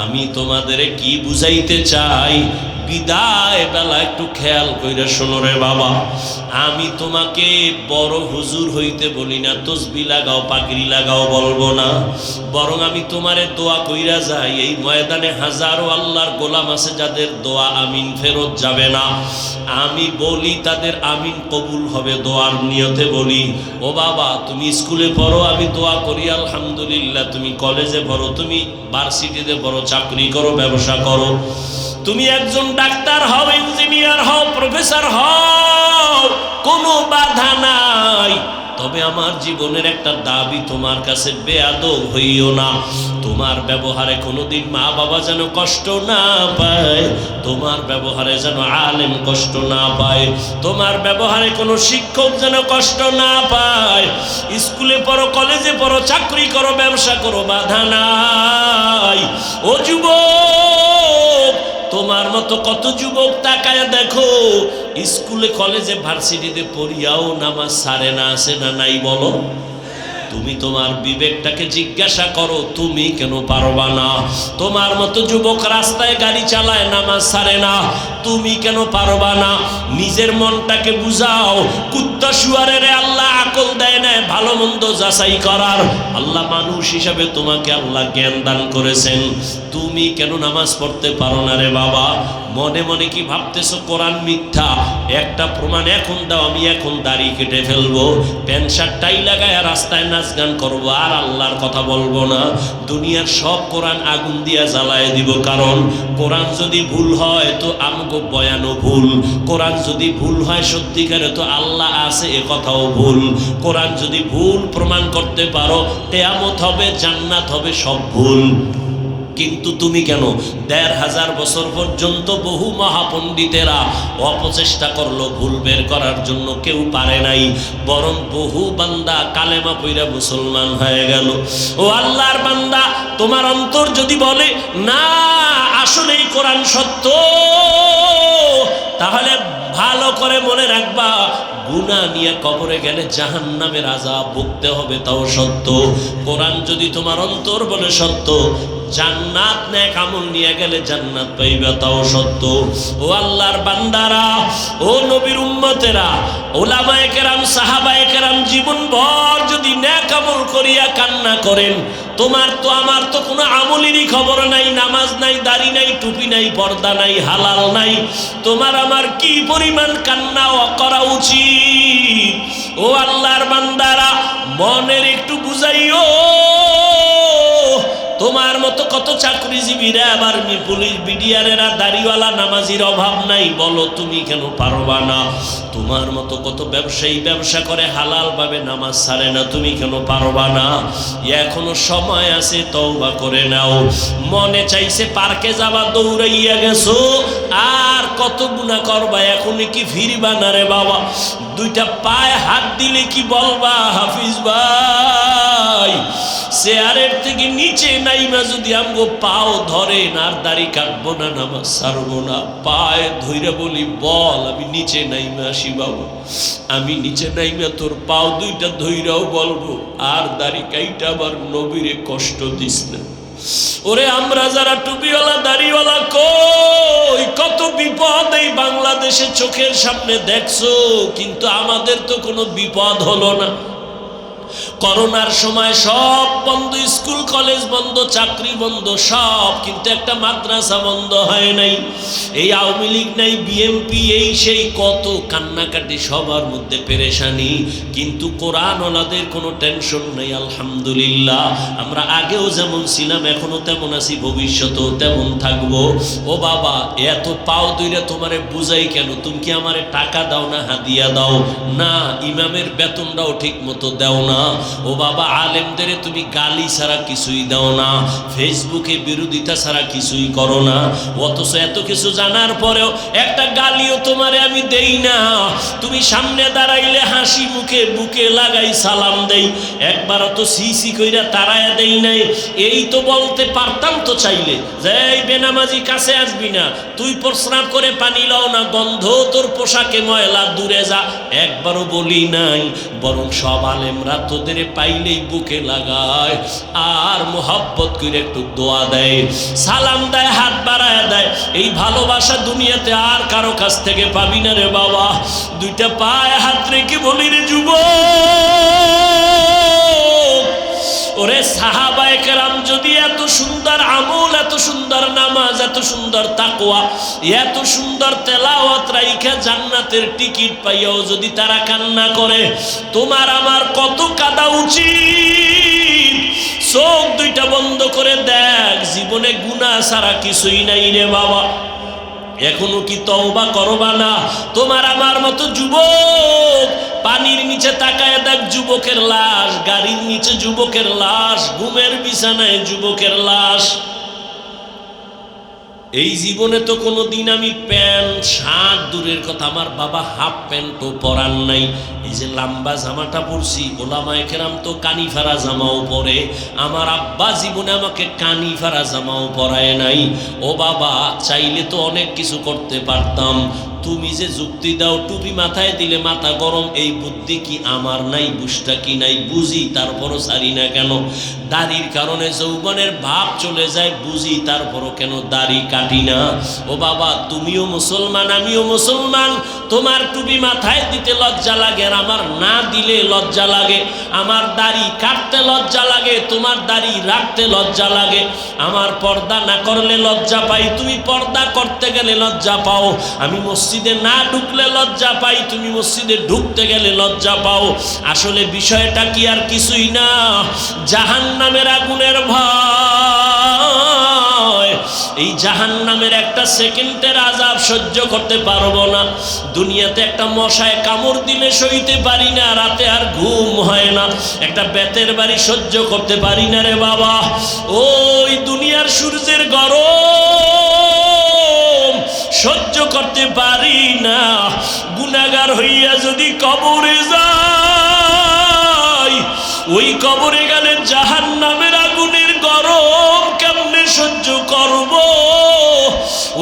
আমি তোমাদের কি বুঝাইতে চাই, বিদায় বেলা একটু খেয়াল কইরা শোনো রে বাবা। আমি তোমাকে বড় হুজুর হইতে বলি না, তসবি লাগাও পাগড়ি লাগাও বলবো না, বরং আমি তোমারে দোয়া কইরা যাই। এই ময়দানে হাজারো আল্লাহর গোলাম আছে যাদের দোয়া আমিন ফেরত যাবে না, আমি বলি তাদের আমিন কবুল হবে, দোয়ার নিয়তে বলি। ও বাবা, তুমি স্কুলে পড়ো, আমি দোয়া করি আলহামদুলিল্লাহ। তুমি কলেজে পড়ো, তুমি ভার্সিটিতে পড়ো, চাকরি করো, ব্যবসা করো, তুমি একজন ডাক্তার হও, ইঞ্জিনিয়ার হও, প্রফেসর হও, কোনো বাধা নাই। তবে আমার জীবনের একটা দাবি, তোমার কাছে বেয়াদব হইও না। তোমার ব্যবহারে কোনোদিন মা বাবা যেন কষ্ট না পায়, তোমার ব্যবহারে যেন আলেম কষ্ট না পায়, তোমার ব্যবহারে কোনো শিক্ষক যেন কষ্ট না পায়। স্কুলে পড়ো, কলেজে পড়ো, চাকরি করো, ব্যবসা করো, বাধা নাই। ও যুবক, তোমার মতো কত যুবক তাকায় দেখো, স্কুলে কলেজে ভার্সিটিতে পড়িয়াও নামাজ ছাড়ে না, আছে না নাই বলো? তুমি তোমার বিবেকটাকে জিজ্ঞাসা করো, তুমি কেন পারবা না? তোমার মতো যুবক রাস্তায় গাড়ি চালায়, নামাজ ছাড়ে না, তুমি কেন পারবা না? নিজের মনটাকে বুঝাও। কুত্তা শুয়ারের আল্লাহ আকল দেয় না ভালো মন্দ যাচাই করার। আল্লাহ মানুষ হিসাবে তোমাকে আল্লাহ জ্ঞান দান করেছেন, তুমি কেন নামাজ পড়তে পারো না রে বাবা? মনে মনে কি ভাবতেছো কোরআন মিথ্যা? একটা প্রমাণ এখন দাও, আমি এখন দাড়ি কেটে ফেলবো, প্যান্ট শার্ট টাই লাগায় রাস্তায় নাচ গান করবো, আর আল্লাহর কথা বলবো না। দুনিয়ার সব কোরআন আগুন দিয়া জ্বালায় দিব। কারণ কোরআন যদি ভুল হয় তো আমগো বয়ানও ভুল, কোরআন যদি ভুল হয় সত্যিকারে তো আল্লাহ আছে এ কথাও ভুল। কোরআন যদি ভুল প্রমাণ করতে পারো, কিয়ামত হবে, জান্নাত হবে, সব ভুল। কিন্তু তুমি কেন? ১৫০০ বছর পর্যন্ত বহু মহাপণ্ডিতেরা অপচেষ্টা করলো ভুল বের করার জন্য, কেউ পারে নাই, বরং বহু বান্দা কালেমা পইরা মুসলমান হয়ে গেল। ও আল্লাহর বান্দা, তোমার অন্তর যদি বলে না আসলেই কোরআন সত্য, তাহলে ভালো করে মনে রাখবা, গুনাহ নিয়ে কবরে গেলে জাহান্নামের আযাব ভুগতে হবে, তাও সত্য। কোরআন যদি তোমার অন্তর বলে সত্য, জান্নাত নেক আমল নিয়ে গেলে জান্নাত পাইবা, তাও সত্য। ও আল্লাহর বান্দারা, ও নবীর উম্মতেরা, ওলামায়ে কেরাম, সাহাবায়ে কেরাম জীবন ভর যদি নেক আমল করিয়া কান্না করেন, তোমার তো আমার তো কোনো আমলেরই খবর নাই, নামাজ নাই, দাড়ি নাই, টুপি নাই, পর্দা নাই, হালাল নাই, তোমার আমার কি পরিমাণ কান্না করা উচিত? ও আল্লাহর বান্দারা, মনের একটু বুঝাইও। তোমার মতো কত চাকরিজীবীরা, আবার পুলিশ, বিডিআরেরা, দাড়িওয়ালা, নামাজির অভাব নাই, বলো তুমি কেন পারবা না? তোমার মতো কত ব্যবসায়ী ব্যবসা করে হালাল ভাবে, নামাজ ছাড়ে না, তুমি কেন পারবা না? এখনো সময় আছে, তওবা করে নাও। মনে চাইছে পার্কে যাবা, দৌড়াইয়া গেছো, আর কত গুনাহ করবা, এখনই কি ফিরবা না রে বাবা? দুইটা পায়ে হাত দিলে কি বলবা, হাফিজ ভাই চেয়ারের থেকে নিচে নাইমা যদি আমগো পাও ধরেন, আর দাড়ি কাটবো না, নামাজ ছাড়বো না, পায়ে ধইরা বলি বল আমি নিচে নাইমা আসি বাবু, আমি নিচে নাইমা তোর পাও দুইটা ধইরাও বলবো, আর দাড়ি কাইটা আবার নবীরে কষ্ট দিস না। ওরে আমরা যারা টুপিওয়ালা দাড়িওয়ালা, কই কত বিপদ এই বাংলাদেশে চোখের সামনে দেখছো, কিন্তু আমাদের তো কোনো বিপদ হলো না। করোনার সময় সব বন্ধ, স্কুল কলেজ বন্ধ, চাকরি বন্ধ, সব, কিন্তু একটা মাদ্রাসা বন্ধ হয় নাই। এই আওয়ামী লীগ নাই, বিএনপি, এই সেই কত কান্নাকাটি, সবার মধ্যে পেরেশানি, কিন্তু কোরআনওয়ালাদের কোনো টেনশন নেই। আলহামদুলিল্লাহ, আমরা আগেও যেমন ছিলাম এখনো তেমন আছি, ভবিষ্যতেও তেমন থাকবো। ও বাবা, এত পাও দইরা তোমারে বুঝাই কেন? তুমি কি আমারে টাকা দাও না হাদিয়া দাও? না, ইমামের বেতনটাও ঠিক মতো দাও না। ও বাবা, আলেমদের তুমি গালি ছাড়া কিছুই দাও না, ফেসবুকে বিরোধিতা ছাড়া কিছুই করো না, অথচ এত কিছু জানার পরেও একটা গালিও তোমারে আমি দেই না। তুমি সামনে দাঁড়াইলে হাসি মুখে বুকে লাগাই সালাম দেই, একবারও তো সিসি কইরা তাড়ায়া দেই নাই। এই তো বলতে পারতাম তো চাইলে যে এই বেনামাজি কাছে আসবি না, তুই প্রস্রাব করে পানি লাও না, গন্ধ তোর পোশাকে ময়লা, দূরে যা, একবারও বলি নাই। বরং সব আলেমরা তোদের পাইলেই বুকে লাগায়, আর মোহাব্বত করে একটু দোয়া দেয়, সালাম দেয়, হাত বাড়ায় দেয়। এই ভালোবাসা দুনিয়াতে আর কারো কাছ থেকে পাবি না রে বাবা। দুইটা পায়ে হাত রেখে বলি রে যুবক, ওরে সাহাবায়ে কেরাম যদি এত সুন্দর আমল, এত সুন্দর নামাজ, এত সুন্দর তাকওয়া, এত সুন্দর তেলাওয়াত রাইখা জান্নাতের টিকিট পাইয়াও যদি তারা কান্না করে, তোমার আমার কত কাঁদা উচিত? চোখ দুইটা বন্ধ করে দেখ, জীবনে গুনাহ ছাড়া কিছুই নাই রে বাবা। এখনো কি তওবা করবা না? তোমার আমার মতো যুবক, পানির নিচে তাকায় দেখ যুবকের লাশ, গাড়ির নিচে যুবকের লাশ, ঘুমের বিছানায় যুবকের লাশ। এই জীবনে তো কোনোদিন আমি প্যান্ট শার্ট দূরের কথা, আমার বাবা হাফ প্যান্টও পরান নাই। এই যে লম্বা জামাটা পরছি, ওলামায়ে কেরাম তো কানি ফাড়া জামাও পরে, আমার আব্বা জীবনে আমাকে কানি ফাড়া জামাও পরায় নাই। ও বাবা, চাইলে তো অনেক কিছু করতে পারতাম। তুমি যে যুক্তি দাও টুপি মাথায় দিলে মাথা গরম, এই বুদ্ধি কি আমার নাই? বুঝটা কি নাই? বুঝি, তারপরও ছাড়ি না কেন? দাড়ির কারণে যৌবনের ভাব চলে যায়, বুঝি, তারপরও কেন দাড়ি কাটি না? ও বাবা, তুমিও মুসলমান, আমিও মুসলমান। তোমার টুপি মাথায় দিতে লজ্জা লাগে আর আমার না দিলে লজ্জা লাগে। আমার দাড়ি কাটতে লজ্জা লাগে, তোমার দাড়ি রাখতে লজ্জা লাগে। আমার পর্দা না করলে লজ্জা পাই, তুমি পর্দা করতে গেলে লজ্জা পাও। আমি মসজিদে না ঢুকলে লজ্জা পাই, তুমি মসজিদে ঢুকতে গেলে লজ্জা পাও। আসলে বিষয়টা কি আর কিছুই না, জাহান্নামের আগুনের ভয়। এই জাহান্নামের একটা সেকেন্ডের আযাব সহ্য করতে পারবো না। দুনিয়াতে একটা মশায় কামড় দিলে সইতে পারি না, রাতে আর ঘুম হয় না। একটা বেতের বাড়ি সহ্য করতে পারি না রে বাবা। ওই দুনিয়ার সূর্যের গরম সহ্য করতে পারি না। গুনাহগার হইয়া যদি কবরে যাই, ওই কবরে গেলে জাহান্নামের আগুনের গরম কেমনে সহ্য করব?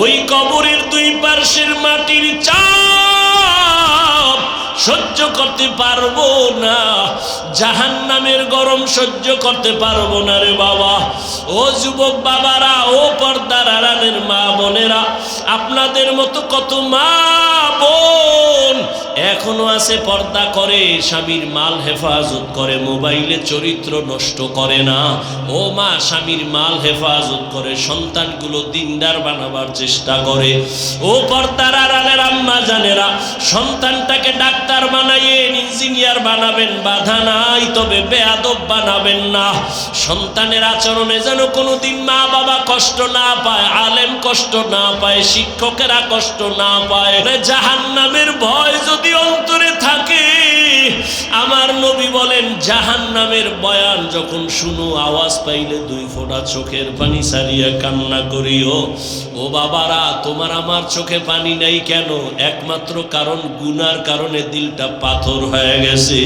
ওই কবরের দুই পার্শ্বের মাটির চাপ সহ্য করতে পারবো না, জাহান্নামের গরম সহ্য করতে পারবো না রে বাবা। ও যুবক বাবারা, ও পর্দার আড়ালের মা বোনেরা, আপনাদের মতো কত মা বোন এখনো আছে পর্দা করে, স্বামীর মাল হেফাজত করে, মোবাইলে চরিত্র নষ্ট করে না। ও মা, স্বামীর মাল হেফাজত করে, সন্তানগুলো দিনদার বানাবার চেষ্টা করে। ও পর্দার আড়ালের আম্মা জানেরা, সন্তানটাকে ডাক্তার বানাইয়েন, ইঞ্জিনিয়ার বানাবেন, বাধা নাই, তবে বেয়াদব বানাবেন না। সন্তানের আচরণে যেন কোনোদিন মা বাবা কষ্ট না পায়, আলেম কষ্ট না পায়, শিক্ষকেরা কষ্ট না পায়। জাহান্নামের ভয় যদি অন্তরে থাকে, আমার নবী বলেন, জাহান্নামের বয়ান যখন শুনো, আওয়াজ পাইলে দুই ফোঁটা চোখের পানি ছাড়িয়া কান্না করিও। ও বাবারা, তোমার আমার চোখে পানি নাই কেন? একমাত্র কারণ গুনার কারণে দিলটা পাথর হয়ে গেছে,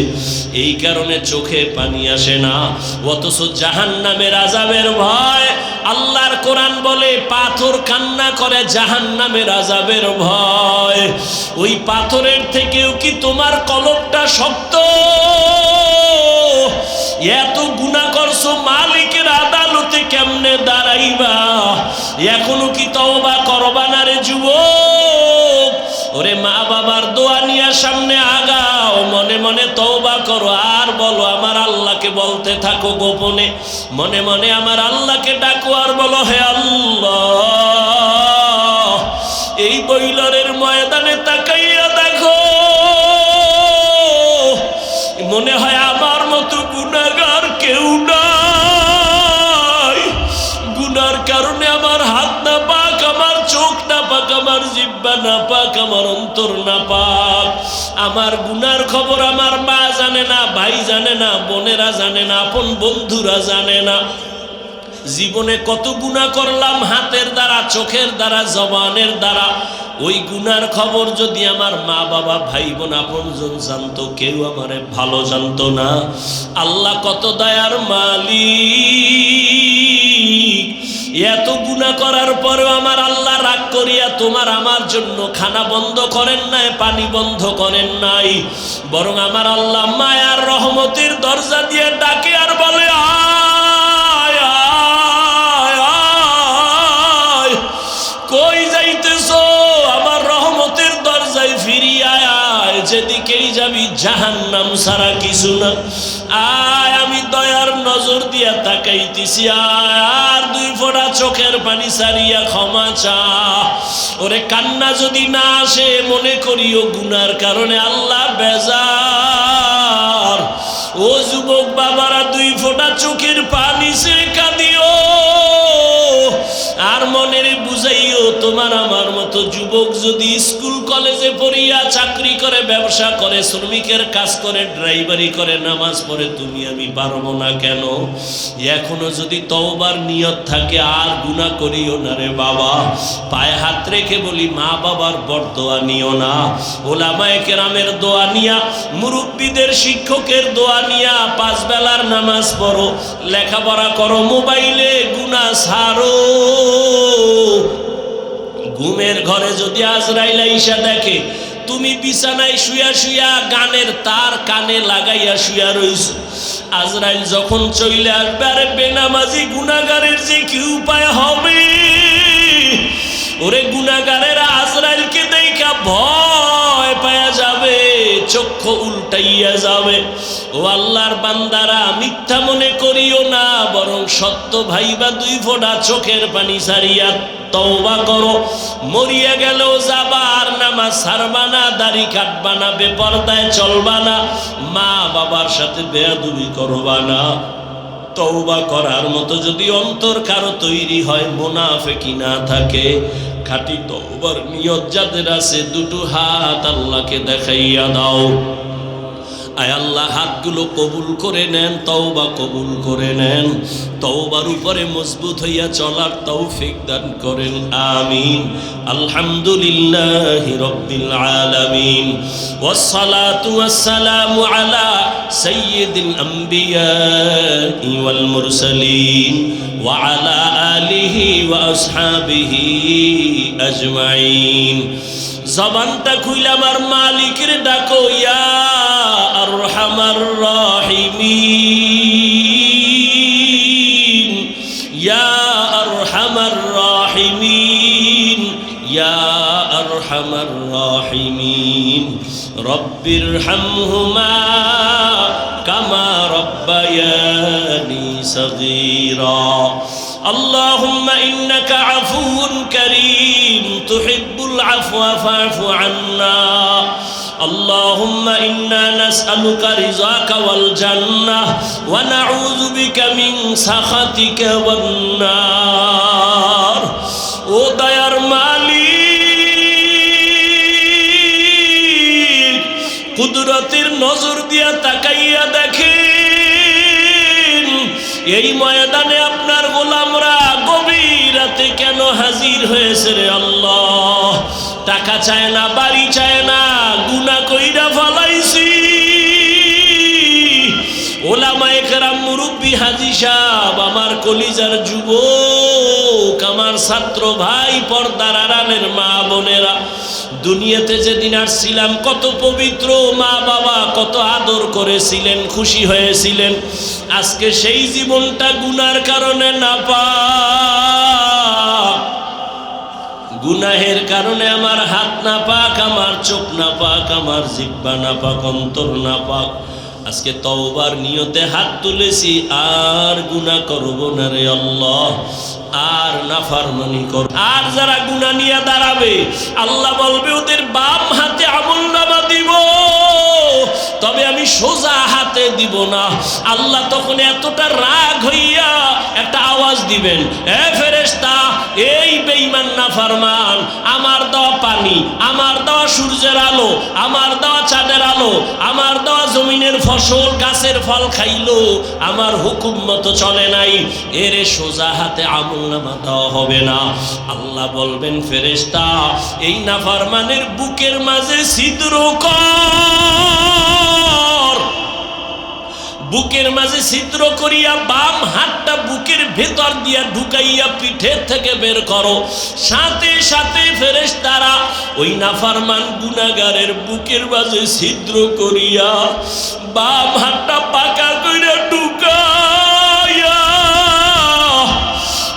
এই কারণে চোখে পানি আসে না। অথচ জাহান্নামের আযাবের ভয়, আল্লাহর কোরআন বলে পাথর কান্না করে জাহান্নামের আযাবের ভয়। ওই পাথরের থেকেও কি তোমার কলবটা শক্ত? এত গুনাহ করছো, মালিকের আদালতে কেমনে দাঁড়াইবা? এখনো কি তওবা করবা না রে যুবক? ওরে মা বাবার দোয়া নিয়ে সামনে আগাও, মনে মনে তওবা করো, আর বলো আমার আল্লাহকে বলতে থাকো গোপনে, মনে মনে আমার আল্লাহকে ডাকো আর বলো, হে আল্লাহ, এই বৈলরের ময়দানে তাকাইয়া দেখো, মনে হয় আমার মতো গুনাহগার কেউ নাই। গুনার কারণে আমার হাত না পাক, আমার চোখ না পাক, আমার জিহ্বা না পাক, আমার অন্তর না পাক। আমার গুনার খবর আমার মা জানে না, ভাই জানে না, বোনেরা জানে না, আপন বন্ধুরা জানে না। জীবনে কত গুনাহ করলাম, হাতের দ্বারা, চোখের দ্বারা, জবানের দ্বারা। ওই গুনার খবর যদি আমার মা বাবা, ভাই বোন, আপনজন জানতো, কেউ আমারে ভালো জানতো না। আল্লাহ কত দয়ার মালিক, এত গুনাহ করার পরেও আমার আল্লাহ রাগ করিয়া তোমার আমার জন্য খানা বন্ধ করেন নাই, পানি বন্ধ করেন নাই, বরং আমার আল্লাহ মায়ার রহমতের দরজা দিয়ে ডাকে আর বলে, আয় আয় আয়, কই যাইতেছো? আমার রহমতের দরজায় ফিরিয়ে আয়, যেদিকেই যাবি জাহান্নাম ছাড়া কিছু না। আয়, আমি দয়ার নজর দিয়া তাকাইতেছি, আয়, আর দুই ফোঁটা চোখের পানি ছাড়িয়া ক্ষমা চা। ওরে কান্না যদি না আসে, মনে করিও গুনার কারণে আল্লাহ বেজার। ও যুবক বাবারা, দুই ফোঁটা চোখের পানি ছেড়ে কাঁদিও, আর মনের বুঝাইও তোমার আমার মতো মতো যুবক যদি স্কুল কলেজে পড়িয়া চাকরি করে, ব্যবসা করে, শ্রমিকের কাজ করে, ড্রাইভারি করে, নামাজ পড়ে, তুমি আমি পারবো না কেন? এখনো যদি তওবার নিয়ত থাকে, আর গুনাহ করিও না রে বাবা। পায়ে হাত রেখে বলি, মা বাবার বরদোয়া নিও না, ওলামায়ে কেরামের দোয়া নিয়া, মুরব্বীদের শিক্ষকের দোয়া নিয়া 5 বেলার নামাজ পড়ো, লেখাপড়া করো, মোবাইলে গুনাহ ছাড়ো। ঘুমের ঘরে যদি আজরাইল আইসা দেখে তুমি বিছানায় শুয়া শুয়া গানের তার কানে লাগাইয়া শুয়া রইছো, আজরাইল যখন চলে আসবে, আরে বেনামাজি গুনাহগারের যে কি উপায় হবে? ওরে গুনাহগারেরা আজরাইলকে দেখা ভয় পায়া যাবে, চক্ষু উল্টাইয়া যাবে। ও আল্লাহর বান্দারা, মিথ্যা মনে করিও না, বরং সত্য ভাইবা 2 ফোঁটা চোখের পানি ছাড়িয়া তওবা করো। মরিয়া গেলেও যাবা, আর নামাজ ছাড়বা না, দাড়ি কাটবা না, বেপরদায় চলবা না, মা বাবার সাথে বেয়াদবি করবা না। তওবা করার মতো যদি অন্তর কারো তৈরি হয়, মুনাফিকি না থাকে, খাঁটি তওবার নিয়ত যাদের আছে, 2 হাত আল্লাহকে দেখাইয়া দাও। আয় আল্লাহ, হাতগুলো কবুল করে নেন, তওবা কবুল করে নেন, তওবার উপরে মজবুত হইয়া চলার তৌফিক দান করেন, আমিন। আলহামদুলিল্লাহি রাব্বিল আলামিন, ওয়াসসালাতু ওয়াসসালামু আলা সাইয়্যিদিল আমবিয়াই ওয়াল মুরসালিন ওয়া আলা আলিহি ওয়া আসহাবিহি আজমাইন। জবানটা খুইলা আমার মালিকের ডাকো, ইয়া আরহামার রাহিমিন, ইয়া আরহামার রাহিমিন, ইয়া আরহামার রাহিমিন। রব্বিরহামহুমা কামা রব্বায়ানি সগীরা। আল্লাহুম্মা ইন্নাকা আফুউন কারীম তুহিব্বুল আফওয়া ফা'ফু আন্না। আল্লাহুম্মা ইন্না নাসআলুকা রিযাকা ওয়াল জান্নাহ ওয়া নাউযু বিকা মিন সাখাতিকা ওয়ান নার। ও দয়ার মালিক, কুদরতের নজর দিয়া তাকাইয়া দেখেন, এই ময়দানে আপনার গোলামরা গভীর রাতে কেন হাজির হয়েছে রে আল্লাহ? টাকা চায় না, বাড়ি চায় না, গুনাহ কইরা ফালাইছি। ওলামায়ে কেরাম, মুরব্বী, হাজী সাহেব, আমার কলিজার যুবক, আমার ছাত্র ভাই, পর্দার আড়ালের মা বোনেরা, দুনিয়াতে যেদিন আসছিলাম কত পবিত্র মা বাবা কত আদর করেছিলেন, খুশি হয়েছিলেন। আজকে সেই জীবনটা গুনার কারণে নাপাক, গুনাহের কারণে আমার হাত নাপাক, আমার চোখ নাপাক, আমার জিহ্বা নাপাক, অন্তর নাপাক। আজকে তওবার নিয়তে হাত তুলেছি, আর গুনাহ করব না রে আল্লাহ, আর নাফরমানি করব। আর যারা গুনাহ নিয়ে দাঁড়াবে, আল্লাহ বলবে ওদের বাম হাতে আমলনামা দিব, তবে আমি সোজা হাতে দিব না। আল্লাহ তখন এতটা রাগ হইয়া একটা আওয়াজ দিবেন, এ ফেরেশতা, এই বেঈমান নাফরমান আমার দেওয়া পানি, আমার দেওয়া সূর্যের আলো, আমার দেওয়া চাঁদের আলো, আমার দেওয়া জমিনের ফসল, গাছের ফল খাইলো, আমার হুকুম মতো চলে নাই, এরে সোজা হাতে আমলনামা দেওয়া হবে না। আল্লাহ বলবেন, ফেরেশতা, এই নাফরমানের বুকের মাঝে ছিদ্র কর, বুকের মাঝে ছিদ্র করিয়া বাম হাতটা বুকের ভেতর দিয়া ঢুকাইয়া পিঠের থেকে বের করো। সাথে সাথে ফেরেশতারা ওই নাফরমান গুনাহগারের বুকের মাঝে ছিদ্র করিয়া বাম হাতটা পাকা কইরা ঢুকাইয়া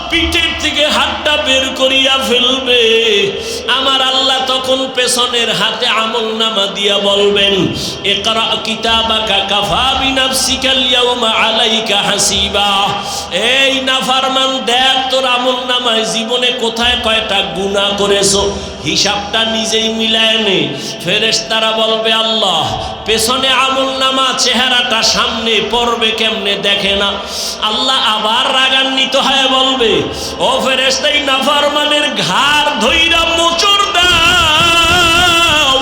পিঠের থেকে হাতটা বের করিয়া ফেলবে। আমার আল্লাহ তখন পেছনের হাতে আমলনামা দিয়া বলবেন, ইকরা কিতাবাকা কাফা বিনাফসিকাল ইয়াওমা আলাইকা হাসিবা। এই নাফরমান, দেখ তোর আমলনামায় জীবনে কোথায় কয়টা গুনাহ করেছো, হিসাবটা নিজেই মিলায় নে। ফেরেশতারা বলবে, আল্লাহ পেছনে আমলনামা, চেহারাটা সামনে পড়বে কেমনে দেখে না। আল্লাহ আবার রাগান্বিত রাগান্বিত হয়ে বলবে, ও ফেরেশতা, এই নাফরমানের ঘাড় ধইরা মোচড় দাও,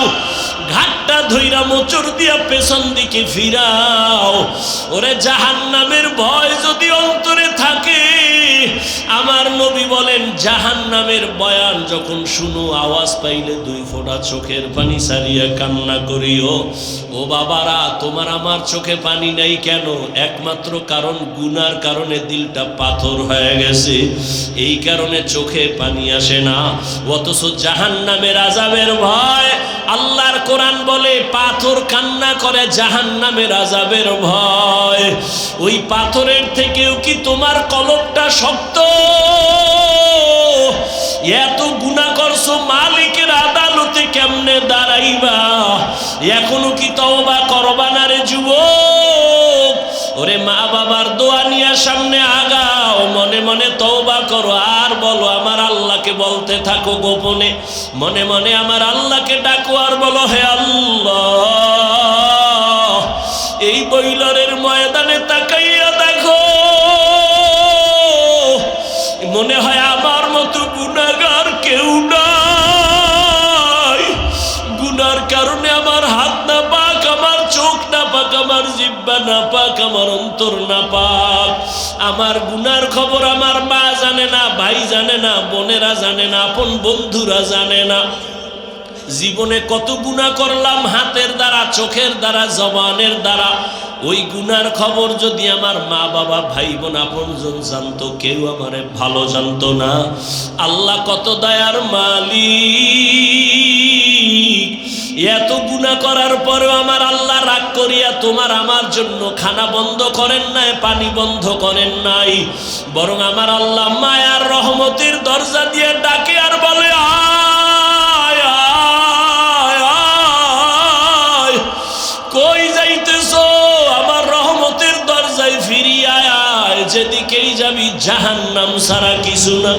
ঘাটটা ধইরা মোচড় দিয়া পেছন দিকে ফিরাও। ওরে জাহান্নামের ভয় যদি অন্তরে থাকে, আমার নবী বলেন জাহান্নামের বয়ান যখন শুনো, আওয়াজ পাইলে 2 ফোঁটা চোখের পানি সারিয়া কান্না করিও। ও বাবারা, তোমার আমার চোখে পানি নাই কেন? একমাত্র কারণ গুনার কারণে দিলটা পাথর হয়ে গেছে, এই কারণে চোখে পানি আসে না। অথচ জাহান্নামের আযাবের ভয়, আল্লাহর কোরআন বলে পাথর কান্না করে জাহান্নামের আযাবের ভয়। ওই পাথরের থেকেও কি তোমার কলবটা শক্ত? এত গুনাহ করছো, মালিকের আদালতে কেমনে দাঁড়াইবা? এখনো কি তওবা করবা না রে যুবক? ওরে মা বাবার দোয়া নিয়ে সামনে আগাও, মনে মনে তওবা করো, আর বলো আমার আল্লাহকে বলতে থাকো গোপনে, মনে মনে আমার আল্লাহকে ডাকো আর বলো, হে আল্লাহ, এই বৈলরের ময়দানে তাকাইয়া দেখো, মনে হয় আমার মতো গুনাহগার কেউ নাই। গুনার কারণে আমার হাত না পাক, আমার চোখ না পাক, আমার জিহ্বা না পাক, আমার অন্তর না পাক। আমার গুনার খবর আমার মা জানে না, ভাই জানে না, বোনেরা জানে না, আপন বন্ধুরা জানে না। জীবনে কত গুনাহ করলাম, হাতের দ্বারা, চোখের দ্বারা, জবানের দ্বারা। ওই গুনার খবর যদি আমার মা বাবা, ভাই বোন, আপনজন জানতো, কেউ আমারে ভালো জানতো না। আল্লাহ কত দয়ার মালিক, এত গুনাহ করার পরেও আমার আল্লাহ রাগ করিয়া তোমার আমার জন্য খানা বন্ধ করেন নাই, পানি বন্ধ করেন নাই, বরং আমার আল্লাহ মায়ার রহমতের দরজা দিয়ে ডাকে আর বলে, আয় আয় আয়, কই যাইতেছো? আমার রহমতের দরজায় ফিরিয়ে আয়, যেদিকেই যাবি জাহান্নাম ছাড়া কিছু না।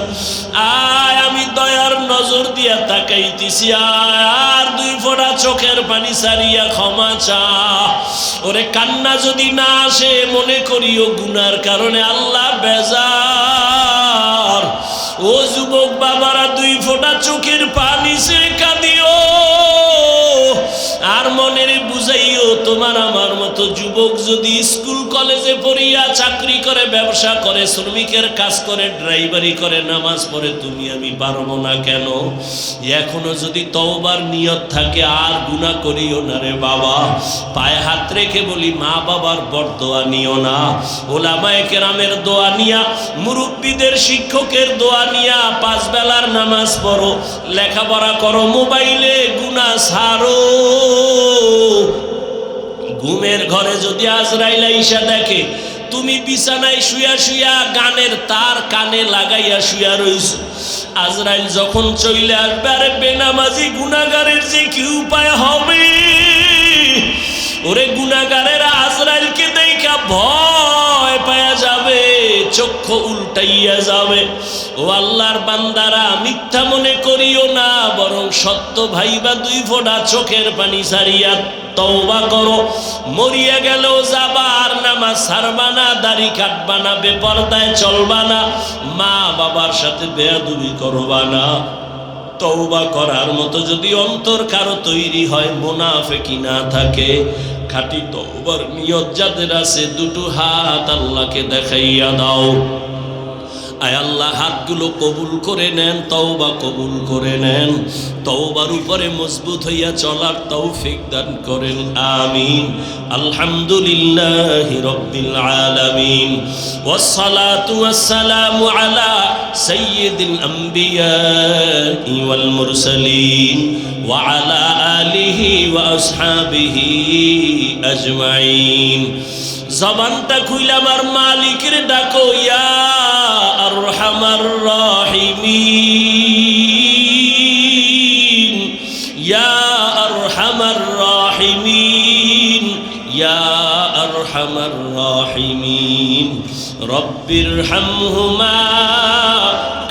আয়, আমি দয়ার নজর দিয়া তাকাইতেছি, আয়, আর 2 ফোঁটা চোখের পানি সারিয়া ক্ষমা চা। ওরে কান্না যদি না আসে, মনে করিও গুনার কারণে আল্লাহ বেজার। ও যুবক বাবারা, 2 ফোঁটা চোখের পানি সে কাঁদিও, আর মনের বুঝাইও, তোমার আমার মতো যুবক যদি স্কুল কলেজে পড়িয়া চাকরি করে, ব্যবসা করে, শ্রমিকের কাজ করে, ড্রাইভারি করে, নামাজ পড়ে, তুমি আমি পারবো না কেন? এখনো যদি তওবার নিয়ত থাকে, আর গুনাহ করিও না রে বাবা। পায়ে হাত রেখে বলি, মা বাবার বরদোয়া নিও না, ওলামায়ে কেরামের দোয়া নিয়া, মুরব্বীদের শিক্ষকের দোয়া নিয়া 5 বেলার নামাজ পড়ো, লেখাপড়া করো, মোবাইলে গুনাহ ছাড়ো। ঘুমের ঘরে যদি আজরাইল আইসা দেখে তুমি বিছানায় শুয়া শুয়া গানের তার কানে লাগাইয়া শুয়া রইছো, আজরাইল যখন চলে আসবে, আরে বেনামাজি গুনাহগারের যে কি উপায় হবে? ওরে গুনাহগারেরা আজরাইলকে দেখা ভয় পায়া যাবে, চক্ষু উল্টাইয়া যাবে। ও আল্লাহর বান্দারা, মিথ্যা মনে করিও না, বরং সত্য ভাইবা 2 ফোঁটা চোখের পানি সারিয়া তওবা করো। মরিয়া গেলেও যাবা, আর নামাজ ছাড়বা না, দাড়ি কাটবা না, বেপরদায় চলবা না, মা বাবার সাথে বেয়াদবি করবা না। তওবা করার মতো যদি অন্তর কারো তৈরি হয়, মুনাফিকি না থাকে, খাঁটি তওবার নিয়ত যাদের আছে, 2টো হাত আল্লাহকে দেখাইয়া দাও। আয় আল্লাহ, হাতগুলো কবুল করে নেন, তওবা কবুল করে নেন, তওবার উপরে মজবুত হইয়া চলার তৌফিক দান করেন, আমিন। আলহামদুলিল্লাহি রাব্বিল আলামিন, ওয়াসসালাতু ওয়াসসালামু আলা সাইয়্যিদিল আম্বিয়া ওয়াল মুরসালিন ওয়া আলা আলিহি ওয়া আসহাবিহি আজমাইন। জবানটা খুইলা আমার মালিকের ডাকো, ইয়া আরহামার রাহিমিন, ইয়া আরহামার রাহিমিন, ইয়া আরহামার রাহিমিন। রব্বিরহামহুমা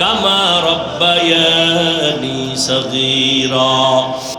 কামা রব্বায়ানি সগীরা।